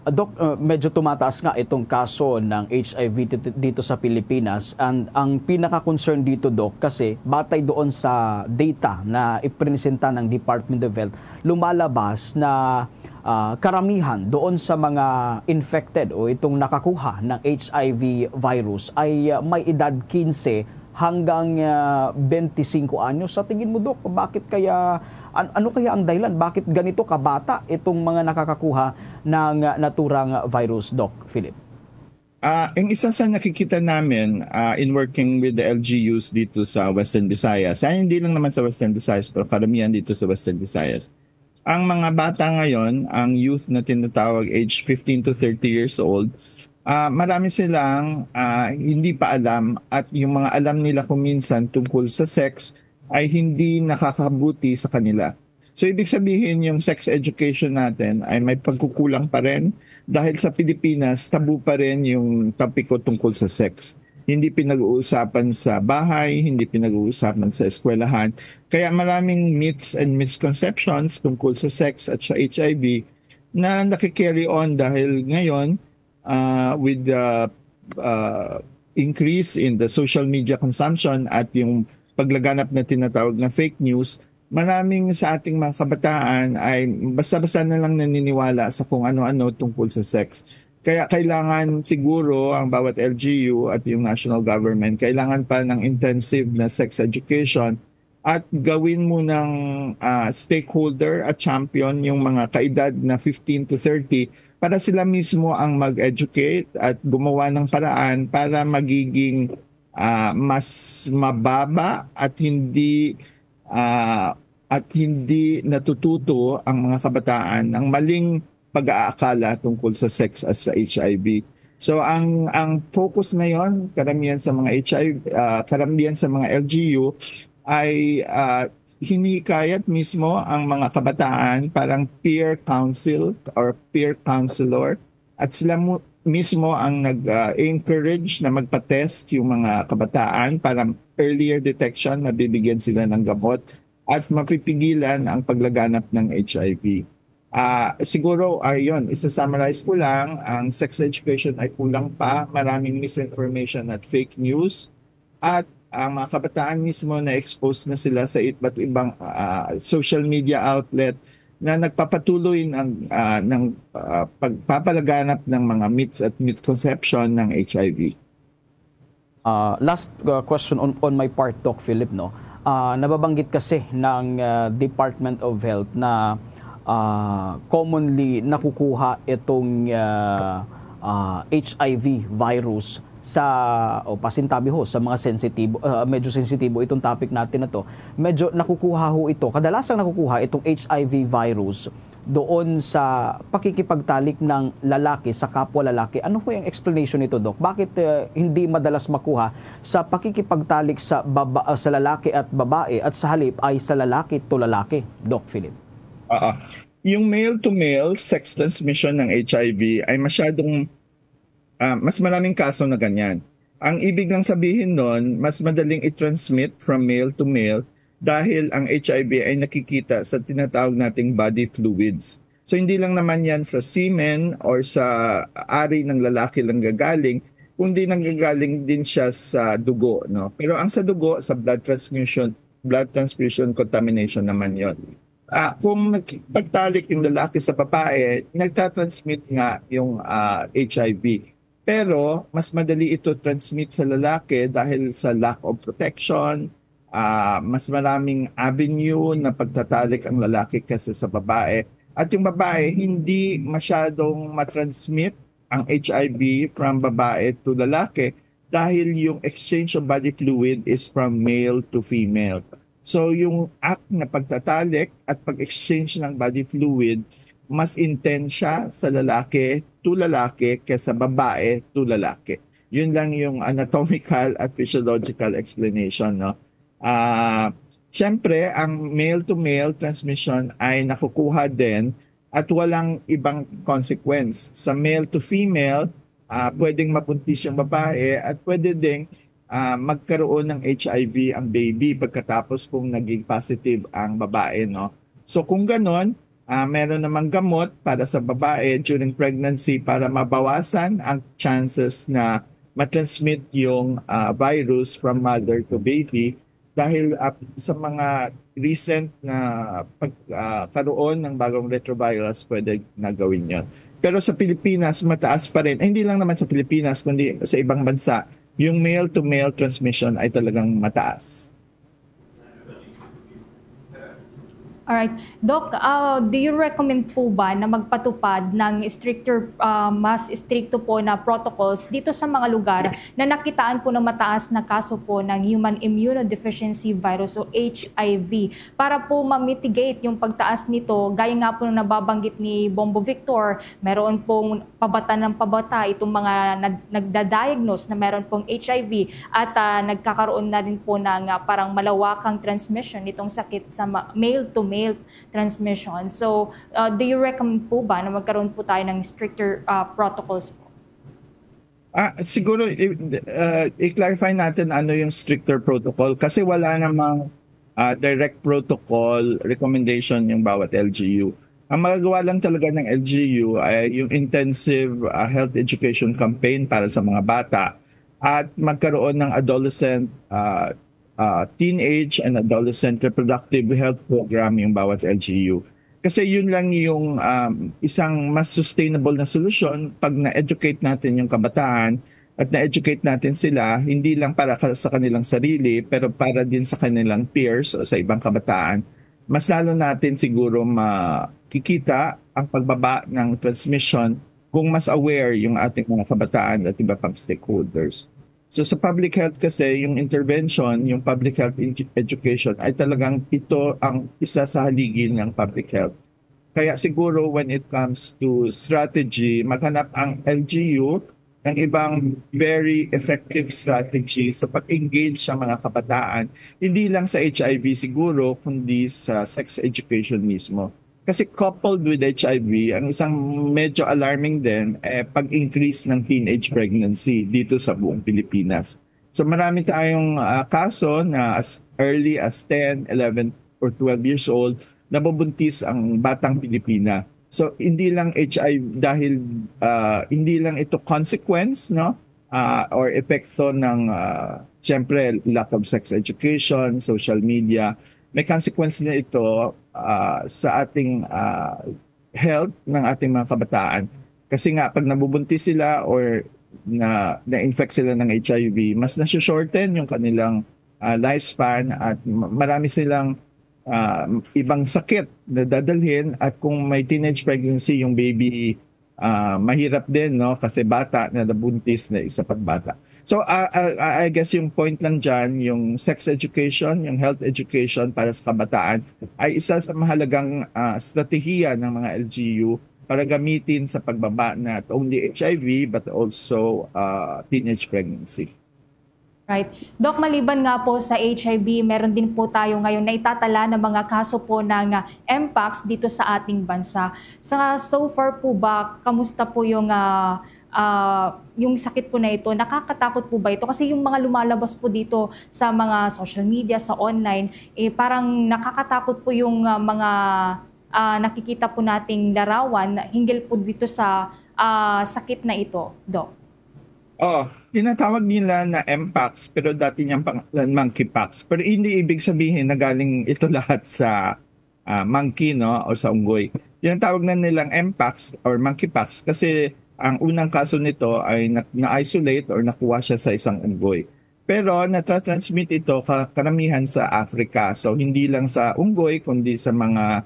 Doc, medyo tumataas nga itong kaso ng HIV dito sa Pilipinas. And ang pinaka-concern dito, Doc, kasi batay doon sa data na ipresenta ng Department of Health, lumalabas na karamihan doon sa mga infected o itong nakakuha ng HIV virus ay may edad 15 hanggang 25 anyos. Sa tingin mo, Dok, bakit kaya, ano kaya ang dahilan? Bakit ganito kabata itong mga nakakakuha ng naturang virus, Doc Philip? Ang isa sa nakikita namin in working with the LGUs dito sa Western Visayas, hindi lang naman sa Western Visayas, pero karamihan dito sa Western Visayas, ang mga bata ngayon, ang youth na tinatawag age 15 to 30 years old, marami silang hindi pa alam, at yung mga alam nila kung minsan tungkol sa sex ay hindi nakakabuti sa kanila. So ibig sabihin yung sex education natin ay may pagkukulang pa rin dahil sa Pilipinas tabu pa rin yung topiko tungkol sa sex. Hindi pinag-uusapan sa bahay, hindi pinag-uusapan sa eskwelahan. Kaya maraming myths and misconceptions tungkol sa sex at sa HIV na nakikarry on dahil ngayon with the increase in the social media consumption at yung paglaganap na tinatawag na fake news, maraming sa ating mga kabataan ay basta-basta na lang naniniwala sa kung ano-ano tungkol sa sex. Kaya kailangan siguro ang bawat LGU at yung national government, kailangan pa ng intensive na sex education at gawin mo ng stakeholder at champion yung mga kaedad na 15 to 30 para sila mismo ang mag-educate at gumawa ng paraan para magiging mas mababa at hindi natututo ang mga kabataan ng maling pag-aakala tungkol sa sex at sa HIV. So ang focus ngayon, karamihan sa mga LGU ay hinikayat mismo ang mga kabataan, parang peer council or peer counselor, at sila mismo ang nag-encourage na magpa-test yung mga kabataan para earlier detection, mabibigyan sila ng gamot at mapipigilan ang paglaganap ng HIV. Siguro, ayun, isa-summarize ko lang, ang sex education ay kulang pa, maraming misinformation at fake news, at ang mga kabataan mismo na expose na sila sa iba't ibang social media outlet na nagpapatuloy ng pagpapalaganap ng mga myths at misconception ng HIV. Last question on my part, Doc Philip, no? Nababanggit kasi ng Department of Health na commonly nakukuha itong HIV virus pasintabi ho sa mga sensitibo, medyo sensitibo itong topic natin na to. Medyo nakukuha ho ito, kadalasang nakukuha itong HIV virus doon sa pakikipagtalik ng lalaki sa kapwa lalaki. Ano po yung explanation nito, Doc? Bakit hindi madalas makuha sa pakikipagtalik sa lalaki at babae at sa halip ay sa lalaki to lalaki, Doc Philip? Yung male-to-male sex transmission ng HIV ay masyadong mas maraming kaso na ganyan. Ang ibig lang sabihin nun, mas madaling i-transmit from male to male dahil ang HIV ay nakikita sa tinatawag nating body fluids. So hindi lang naman yan sa semen or sa ari ng lalaki lang gagaling, kundi nanggagaling din siya sa dugo. No? Pero ang sa dugo, sa blood transfusion contamination naman yon. Kung nagpagtalik yung lalaki sa babae, nagtatransmit nga yung HIV. Pero mas madali ito transmit sa lalaki dahil sa lack of protection, mas maraming avenue na pagtatalik ang lalaki kasi sa babae. At yung babae, hindi masyadong matransmit ang HIV from babae to lalaki dahil yung exchange of body fluid is from male to female. So yung act na pagtatalik at pag-exchange ng body fluid, mas intense siya sa lalaki to lalaki kaysa babae to lalaki. Yun lang yung anatomical at physiological explanation. No? Siyempre, ang male-to-male transmission ay nakukuha din at walang ibang consequence. Sa male-to-female, pwedeng mabuntis yung babae at pwede ding magkaroon ng HIV ang baby pagkatapos kung naging positive ang babae. No? So kung ganon, meron namang gamot para sa babae during pregnancy para mabawasan ang chances na matransmit yung virus from mother to baby dahil sa mga recent na pagkaroon ng bagong retrovirus pwede na gawin yun. Pero sa Pilipinas, mataas pa rin. Hindi lang naman sa Pilipinas, kundi sa ibang bansa, yung male-to-male transmission ay talagang mataas. Alright. Doc, do you recommend po ba na magpatupad ng mas stricto po na protocols dito sa mga lugar na nakitaan po ng mataas na kaso po ng human immunodeficiency virus o HIV para po ma-mitigate yung pagtaas nito? Gaya nga po na nababanggit ni Bombo Victor, meron pong pabata ng pabata itong mga nagda-diagnose na meron pong HIV at nagkakaroon na rin po ng parang malawakang transmission nitong sakit sa male to male transmission. So, do you recommend po ba na magkaroon po tayo ng stricter protocols po? Siguro, i-clarify natin ano yung stricter protocol kasi wala namang direct protocol recommendation yung bawat LGU. Ang magagawa lang talaga ng LGU ay yung intensive health education campaign para sa mga bata at magkaroon ng adolescent teenage and adolescent reproductive health program yung bawat LGU. Kasi yun lang yung isang mas sustainable na solusyon pag na-educate natin yung kabataan at na-educate natin sila, hindi lang para sa kanilang sarili, pero para din sa kanilang peers o sa ibang kabataan. Mas lalo natin siguro makikita ang pagbaba ng transmission kung mas aware yung ating mga kabataan at iba pang stakeholders. So sa public health kasi, yung intervention, yung public health education ay talagang ito ang isa sa haligi ng public health. Kaya siguro when it comes to strategy, maghanap ang LGU ng ibang very effective strategy sa pag-engage sa mga kabataan. Hindi lang sa HIV siguro, kundi sa sex education mismo. Kasi coupled with HIV, ang isang medyo alarming din pag-increase ng teenage pregnancy dito sa buong Pilipinas. So marami tayong kaso na as early as 10, 11, or 12 years old nabubuntis ang batang Pilipina. So hindi lang HIV dahil hindi lang ito consequence or epekto ng siyempre lack of sex education, social media. May consequence na ito sa ating health ng ating mga kabataan. Kasi nga, pag nabubuntis sila or na-infect sila ng HIV, mas nasi-shorten yung kanilang lifespan at marami silang ibang sakit na dadalhin, at kung may teenage pregnancy yung baby, mahirap din, no, kasi bata na nabuntis na isa pang bata. So I guess yung point lang dyan, yung sex education, yung health education para sa kabataan ay isa sa mahalagang strategiya ng mga LGU para gamitin sa pagbaba not only HIV but also teenage pregnancy. Right. Doc, maliban nga po sa HIV, meron din po tayo ngayon na itatala ng mga kaso po ng Mpox dito sa ating bansa. So far po ba, kamusta po yung sakit po na ito? Nakakatakot po ba ito? Kasi yung mga lumalabas po dito sa mga social media, sa online, parang nakakatakot po yung mga nakikita po nating larawan hinggil po dito sa sakit na ito, Doc. Tinatawag nila na Mpox, pero dati niyang pangalan monkeypox. Pero hindi ibig sabihin na galing ito lahat sa monkey, no, o sa unggoy. Tinatawag na nilang Mpox or monkeypox kasi ang unang kaso nito ay na-isolate or nakuha siya sa isang unggoy. Pero natatransmit ito karamihan sa Africa. So hindi lang sa unggoy, kundi sa mga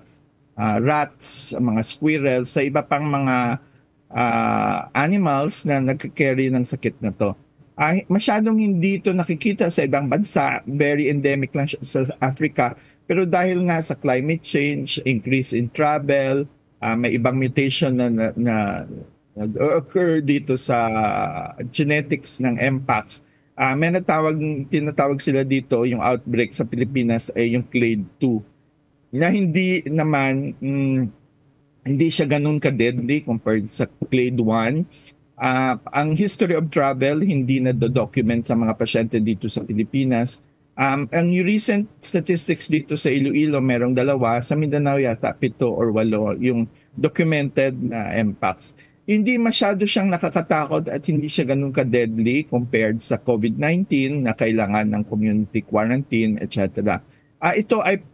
rats, mga squirrels, sa iba pang mga animals na nagka-carry ng sakit na to. Masyadong hindi ito nakikita sa ibang bansa, very endemic lang siya sa Africa, pero dahil nga sa climate change, increase in travel, may ibang mutation na nag-occur dito sa genetics ng Mpox. May tinatawag sila dito, yung outbreak sa Pilipinas ay yung clade 2, na hindi naman hindi siya ganun ka-deadly compared sa clade 1. Ang history of travel hindi na document sa mga pasyente dito sa Pilipinas. Ang recent statistics dito sa Iloilo, merong 2, sa Mindanao yata 7 or 8 yung documented na Mpox. Hindi masyado siyang nakakatakot at hindi siya ganun ka-deadly compared sa COVID-19 na kailangan ng community quarantine, etc. Ito ay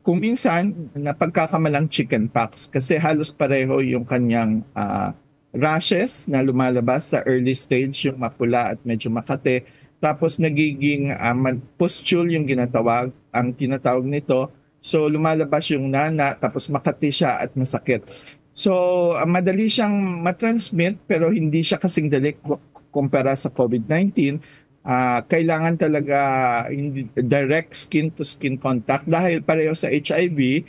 kung minsan napagkakamalang chickenpox kasi halos pareho yung kanyang rashes na lumalabas sa early stage, yung mapula at medyo makate. Tapos nagiging pustule yung ang tinatawag nito. So lumalabas yung nana, tapos makati siya at masakit. So madali siyang matransmit pero hindi siya kasing dali kumpara sa COVID-19. Kailangan talaga direct skin-to-skin contact dahil pareho sa HIV,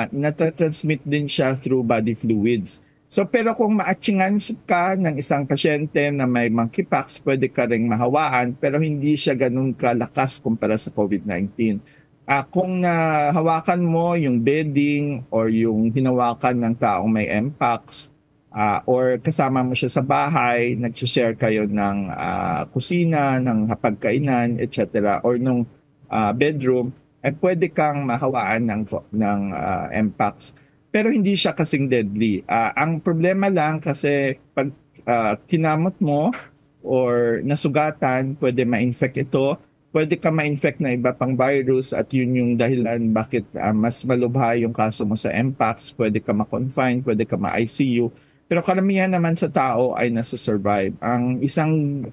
natatransmit din siya through body fluids. So pero kung maatsingan ka ng isang pasyente na may monkeypox, pwede ka ring mahawaan pero hindi siya ganun kalakas kumpara sa COVID-19. Kung nahawakan mo yung bedding or yung hinawakan ng taong may Mpox, or kasama mo siya sa bahay, nag-share kayo ng kusina, ng hapagkainan, etc. or nung bedroom, pwede kang mahawaan ng Mpox. Pero hindi siya kasing deadly. Ang problema lang kasi pag kinamot mo or nasugatan, pwede ma-infect ito. Pwede ka ma-infect na iba pang virus at yun yung dahilan bakit mas malubha yung kaso mo sa Mpox. Pwede ka ma-confine, pwede ka ma-ICU. Pero karamihan naman sa tao ay nasa-survive. Ang isang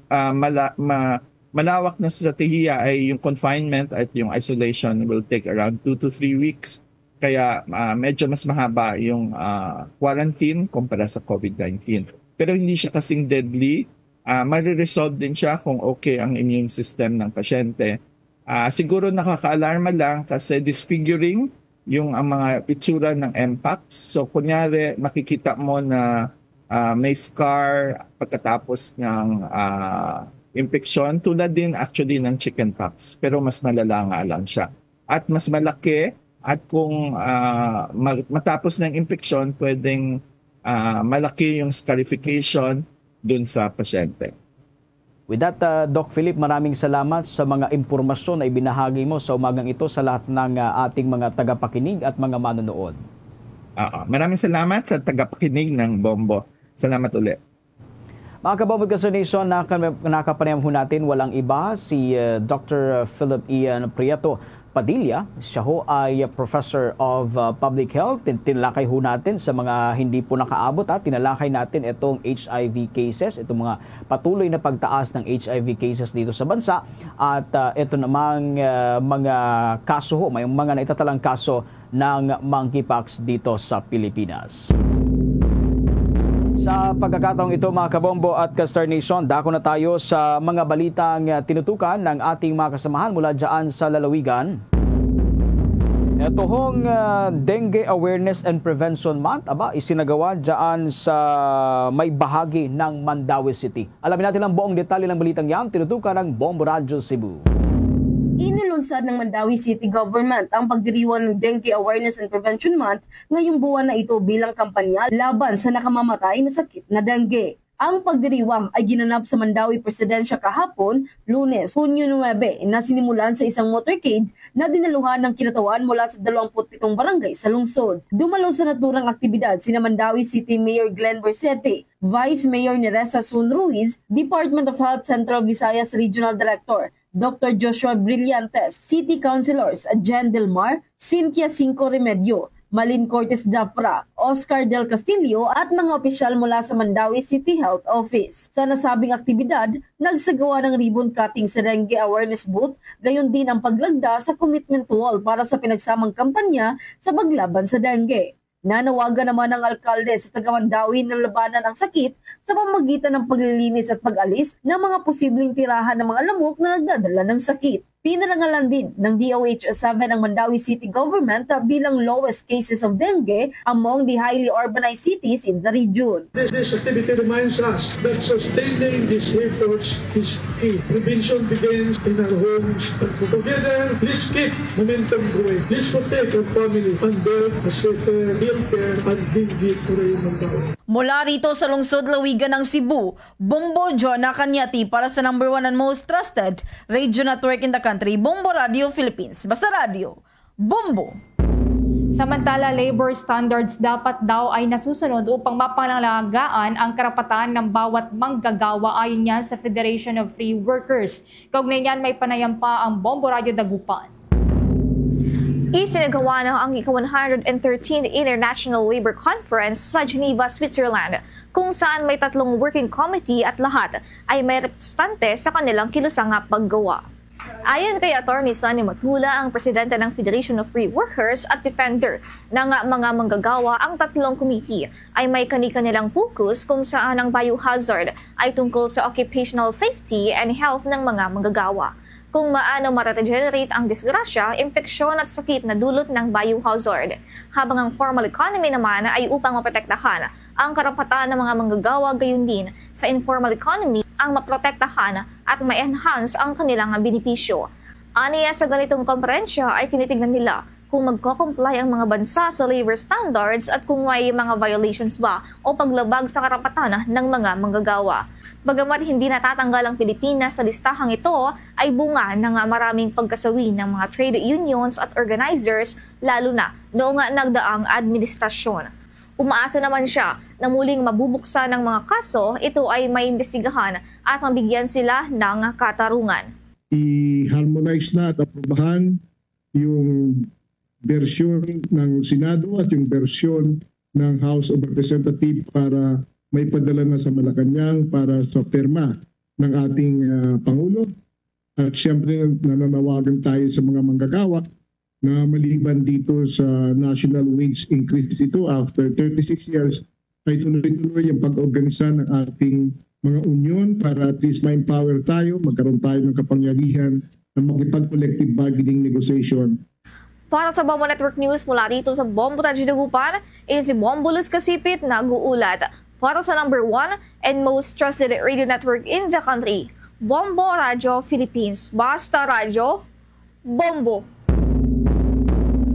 malawak na strategiya ay yung confinement at yung isolation will take around 2 to 3 weeks. Kaya medyo mas mahaba yung quarantine kumpara sa COVID-19. Pero hindi siya kasing deadly. Mariresolve din siya kung okay ang immune system ng pasyente. Siguro nakaka-alarma lang kasi disfiguring yung ang mga itsura ng Mpox. So kunyari makikita mo na may scar pagkatapos ng infection, tulad din actually ng chickenpox, pero mas malala nga lang siya. At mas malaki, at kung matapos ng infection, pwedeng malaki yung scarification dun sa pasyente. With that, Doc Philip, maraming salamat sa mga impormasyon na ibinahagi mo sa umagang ito sa lahat ng ating mga tagapakinig at mga manonood. Maraming salamat sa tagapakinig ng Bombo. Salamat ulit. Mga kababog sa nation, nakapanayam ho natin walang iba si Dr. Philip Ian Prieto, Padilla. Siya ho ay Professor of Public Health. Tinalakay ho natin sa mga hindi po nakaabot. Tinalakay natin itong HIV cases, itong mga patuloy na pagtaas ng HIV cases dito sa bansa. At ito namang mga kaso ho, may mga naitatalang kaso ng monkeypox dito sa Pilipinas. Sa pagkakataong ito mga kabombo at ka-Star Nation, dako na tayo sa mga balitang tinutukan ng ating mga kasamahan mula dyan sa lalawigan. Ito hong Dengue Awareness and Prevention Month, isinagawa dyan sa may bahagi ng Mandaue City. Alamin natin ang buong detalye ng balitang yan, tinutukan ng Bombo Radio Cebu. Inilunsad ng Mandaue City Government ang pagdiriwang ng Dengue Awareness and Prevention Month ngayong buwan na ito bilang kampanya laban sa nakamamatay na sakit na dengue. Ang pagdiriwang ay ginanap sa Mandaue Presidensya kahapon, Lunes, Hunyo 9, na sinimulan sa isang motorcade na dinaluhan ng kinatawan mula sa 27 barangay sa lungsod. Dumalo sa naturang aktibidad sina Mandaue City Mayor Glenn Bercete, Vice Mayor Neresa Sun Ruiz, Department of Health Central Visayas Regional Director Dr. Joshua Brillantes, City Councilors Jen Delmar, Cynthia Cinco Remedio, Malin Cortes Dafra, Oscar Del Castillo at mga opisyal mula sa Mandaue City Health Office. Sa nasabing aktibidad, nagsagawa ng ribbon cutting sa dengue awareness booth, gayon din ang paglagda sa commitment wall para sa pinagsamang kampanya sa paglaban sa dengue. Nanawagan naman ng alkalde sa taga-Mandaue na labanan ang sakit sa pamamagitan ng paglilinis at pag-alis ng mga posibleng tirahan ng mga lamok na nagdadala ng sakit. Pinarangalan din ng DOH-7 ang Mandaue City Government bilang lowest cases of dengue among the highly urbanized cities in the region. This activity reminds us that sustaining these efforts is key. Prevention begins in our homes, and together, let's keep momentum going. Let's protect our family and build a safer, healthier, and dengue-free Mandaue. Mula rito sa lungsod lawigan ng Cebu, Bombo Jonah Cañati para sa number 1 and most trusted radio network in the country, Bombo Radio Philippines. Basta Radio, Bombo! Samantala, labor standards dapat daw ay nasusunod upang mapangalagaan ang karapatan ng bawat manggagawa ayon niyan sa Federation of Free Workers. Kaugnay niyan, may panayam pa ang Bombo Radio Dagupan. Isinagawa na ang ika-113th International Labor Conference sa Geneva, Switzerland, kung saan may 3 working committee at lahat ay may representante sa kanilang kilusang paggawa. Ayon kay Attorney Sonny Matula, ang presidente ng Federation of Free Workers at defender ng mga manggagawa, ang 3 committee ay may kani-kanilang focus kung saan ang biohazard ay tungkol sa occupational safety and health ng mga manggagawa. Kung maano matategenerate ang disgrasya, impeksyon at sakit na dulot ng biohazard. Habang ang formal economy naman ay upang maprotektahan ang karapatan ng mga manggagawa, gayon din sa informal economy ang maprotektahan at ma-enhance ang kanilang benepisyo. Aniya sa ganitong komperensya ay tinitingnan nila kung magko-comply ang mga bansa sa labor standards at kung may mga violations ba o paglabag sa karapatan ng mga manggagawa. Bagamat hindi natatanggal ang Pilipinas sa listahang ito, ay bunga ng maraming pagkasawi ng mga trade unions at organizers, lalo na noong nagdaang administrasyon. Umaasa naman siya na muling mabubuksan ng mga kaso, ito ay may imbestigahan at mabigyan sila ng katarungan. I-harmonize na at aprobahan yung bersyon ng Senado at yung bersyon ng House of Representatives para may padala na sa Malacanang para sa firma ng ating Pangulo. At siyempre nananawagan tayo sa mga manggagawa na maliban dito sa national wage increase ito after 36 years ay tuloy-tuloy ang pag-organisa ng ating mga union para at least ma-empower tayo, magkaroon tayo ng kapangyarihan na makipag-collective bargaining negotiation. Para sa Bombo Network News mula dito sa Bombo Radio Dagupan, si Bombo Luz Kasipit nag-uulat. Para sa number 1 and most trusted radio network in the country, Bombo Radio Philippines. Basta Radio, Bombo!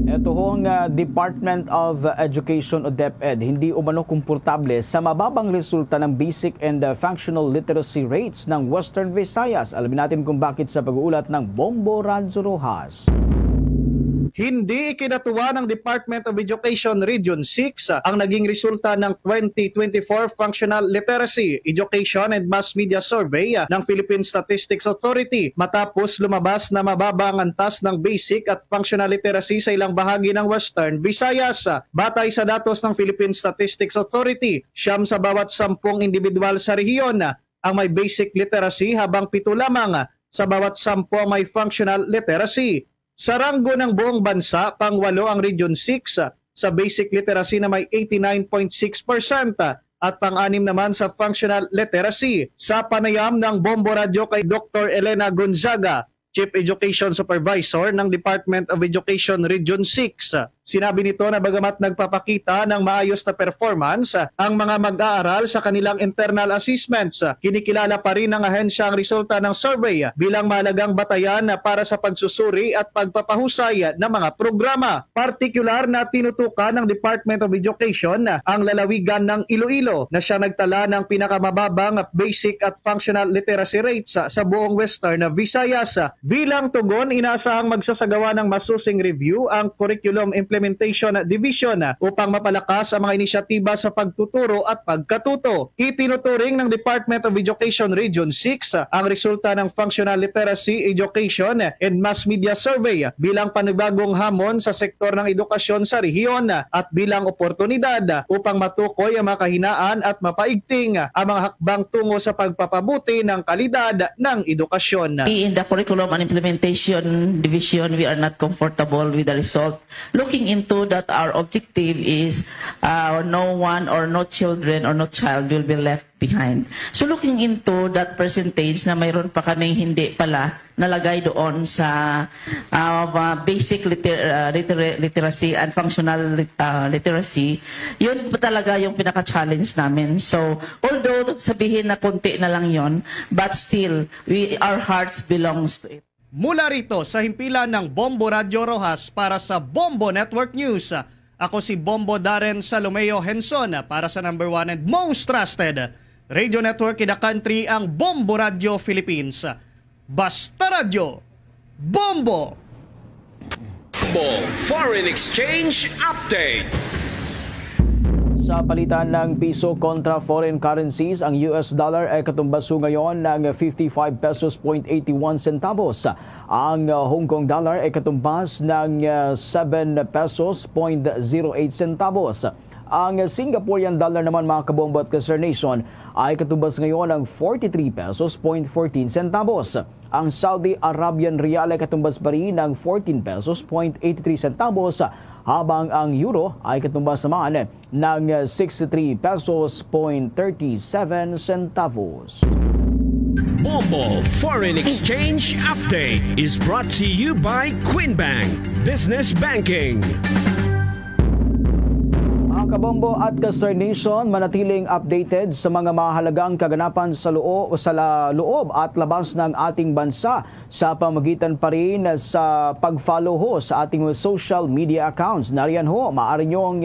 Ito hong Department of Education o DepEd hindi umano komportable sa mababang resulta ng basic and functional literacy rates ng Western Visayas. Alamin natin kung bakit sa pag-uulat ng Bombo Radio Rojas. hindi ikinatuwa ng Department of Education Region 6 ang naging resulta ng 2024 Functional Literacy, Education and Mass Media Survey ng Philippine Statistics Authority matapos lumabas na mababa ang antas ng basic at functional literacy sa ilang bahagi ng Western Visayas. Batay sa datos ng Philippine Statistics Authority, 9 sa bawat 10 individual sa rehiyon ang may basic literacy habang 7 lamang sa bawat 10 may functional literacy. Sa ranggo ng buong bansa, pang-8 ang Region 6 sa basic literacy na may 89.6% at pang-6 naman sa functional literacy. Sa panayam ng Bombo Radio kay Dr. Elena Gonzaga, Chief Education Supervisor ng Department of Education Region 6. Sinabi nito na bagamat nagpapakita ng maayos na performance ang mga mag-aaral sa kanilang internal assessments, kinikilala pa rin ng ahensya ang resulta ng survey bilang mahalagang batayan para sa pagsusuri at pagpapahusay ng mga programa. Partikular na tinutukan ng Department of Education ang lalawigan ng Iloilo na siya nagtala ng pinakamababang basic at functional literacy rates sa buong Western Visayas. Bilang tugon, inaasahang magsasagawa ng masusing review ang Curriculum Implementation Division upang mapalakas ang mga inisyatiba sa pagtuturo at pagkatuto. Itinuturing ng Department of Education Region 6 ang resulta ng Functional Literacy, Education and Mass Media Survey bilang panibagong hamon sa sektor ng edukasyon sa rehiyon at bilang oportunidad upang matukoy ang mga kahinaan at mapaigting ang mga hakbang tungo sa pagpapabuti ng kalidad ng edukasyon. In the Curriculum and Implementation Division, we are not comfortable with the result. Looking into that, our objective is no one or no children or no child will be left behind. So looking into that percentage na mayroon pa kaming hindi pala nalagay doon sa basic literacy and functional literacy, yun pa talaga yung pinaka-challenge namin. So although sabihin na konti na lang yun, but still, our hearts belongs to it. Mula rito sa himpilan ng Bombo Radio Rojas para sa Bombo Network News, ako si Bombo Darren Salomeo Henson para sa number 1 and most trusted radio network in the country, ang Bombo Radio Philippines. Basta Radio, Bombo! Bombo Foreign Exchange Update. Sa palitan ng piso kontra foreign currencies, ang US dollar ay katumbaso ngayon ng 55 pesos 81 centavos. Ang Hong Kong dollar ay katumbas ng 7 pesos 08 centavos. Ang Singaporean dollar naman, mga kabombo at Kasar Nation, ay katumbas ngayon ng 43 pesos 14 centavos. Ang Saudi Arabian Rial ay katumbas pa rin ng 14 pesos 83 centavos, habang ang euro ay katumbas naman ng 63 pesos 37 centavos. Bombo Foreign Exchange Update is brought to you by Queen Bank Business Banking. Ang kabombo at Kasar Nation, manatiling updated sa mga mahalagang kaganapan sa loob at labas ng ating bansa sa pamagitan pa rin sa pag-follow ho sa ating social media accounts. Nariyan ho, maaari niyong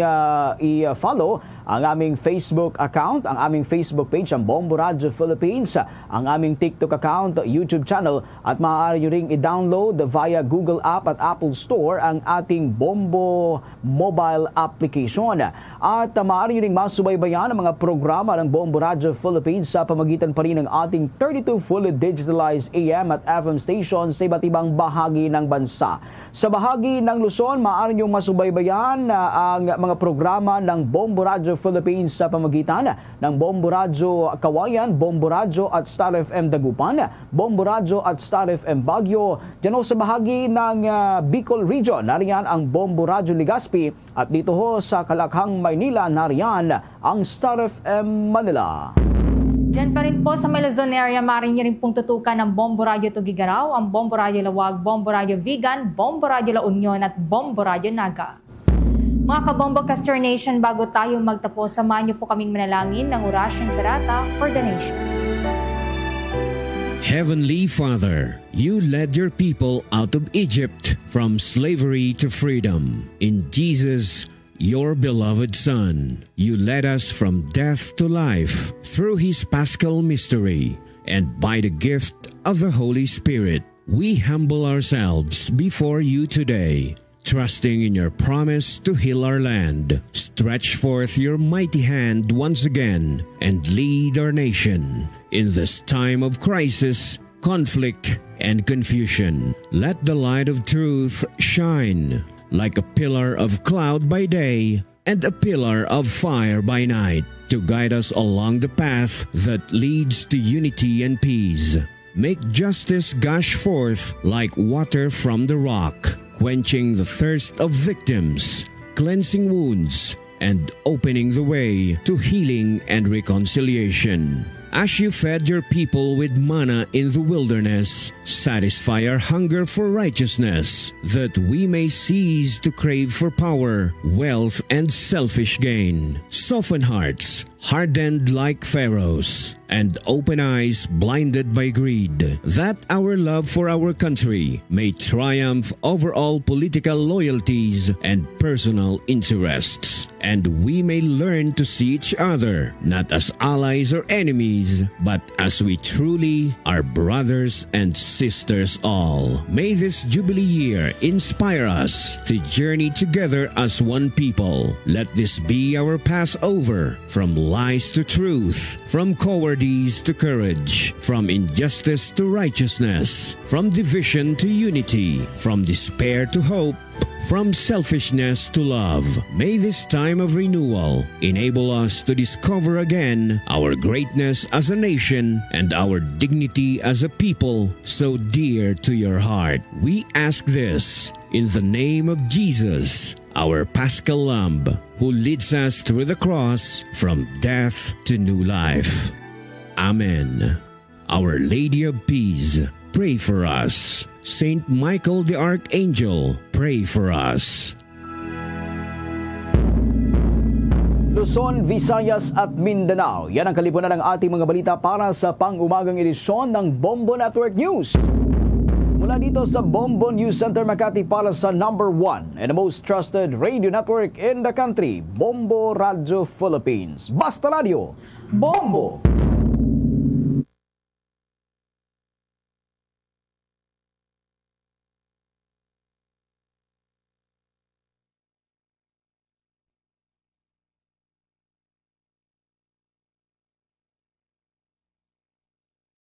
i-follow ang aming Facebook account, ang aming Facebook page, ang Bombo Radio Philippines, ang aming TikTok account, YouTube channel, at maaari nyo ring i-download via Google App at Apple Store ang ating Bombo mobile application. At maaari nyo ring masubaybayan ang mga programa ng Bombo Radio Philippines sa pamagitan pa rin ng ating 32 fully digitalized AM at FM stations sa iba't ibang bahagi ng bansa. Sa bahagi ng Luzon, maaari nyo masubaybayan ang mga programa ng Bombo Radio Philippines sa pamagitan ng Bombo Radio Kawayan, Bombo Radio at Star FM Dagupan, Bombo Radio at Star FM Baguio. Diyan sa bahagi ng Bicol Region, nariyan ang Bombo Radio Legazpi, at dito ho sa Kalakhang, Maynila, nariyan ang Star FM Manila. Diyan pa rin po sa Luzon area, maaari niyo rin pong tutukan ng Bombo Radio Tugigaraw, ang Bombo Radio Lawag, Bombo Radio Vigan, Bombo Radio La Union at Bombo Radio Naga. Mga kabombo Kasar Nation, bago tayo magtapos, samahan niyo po kaming manalangin ng Orasyong Pirata for the Nation. Heavenly Father, you led your people out of Egypt from slavery to freedom. In Jesus, your beloved Son, you led us from death to life through His Paschal mystery, and by the gift of the Holy Spirit, we humble ourselves before you today trusting in your promise to heal our land. Stretch forth your mighty hand once again and lead our nation in this time of crisis, conflict, and confusion. Let the light of truth shine like a pillar of cloud by day and a pillar of fire by night to guide us along the path that leads to unity and peace. Make justice gush forth like water from the rock, quenching the thirst of victims, cleansing wounds, and opening the way to healing and reconciliation. As you fed your people with manna in the wilderness, satisfy our hunger for righteousness, that we may cease to crave for power, wealth, and selfish gain. Soften hearts, hardened like Pharaoh's, and open eyes blinded by greed, that our love for our country may triumph over all political loyalties and personal interests, and we may learn to see each other not as allies or enemies, but as we truly are brothers and sisters all. May this Jubilee year inspire us to journey together as one people. Let this be our Passover, from lies to truth, from cowardice to courage, from injustice to righteousness, from division to unity, from despair to hope, from selfishness to love. May this time of renewal enable us to discover again our greatness as a nation and our dignity as a people so dear to your heart. We ask this in the name of Jesus, our Paschal Lamb, who leads us through the cross from death to new life. Amen. Our Lady of Peace, pray for us. Saint Michael the Archangel, pray for us. Luzon, Visayas at Mindanao. Yan ang kalipunan ng ating mga balita para sa pang-umagang edisyon ng Bombo Network News. Mula dito sa Bombo News Center Makati para sa #1 and the most trusted radio network in the country, Bombo Radio Philippines. Basta Radio, Bombo!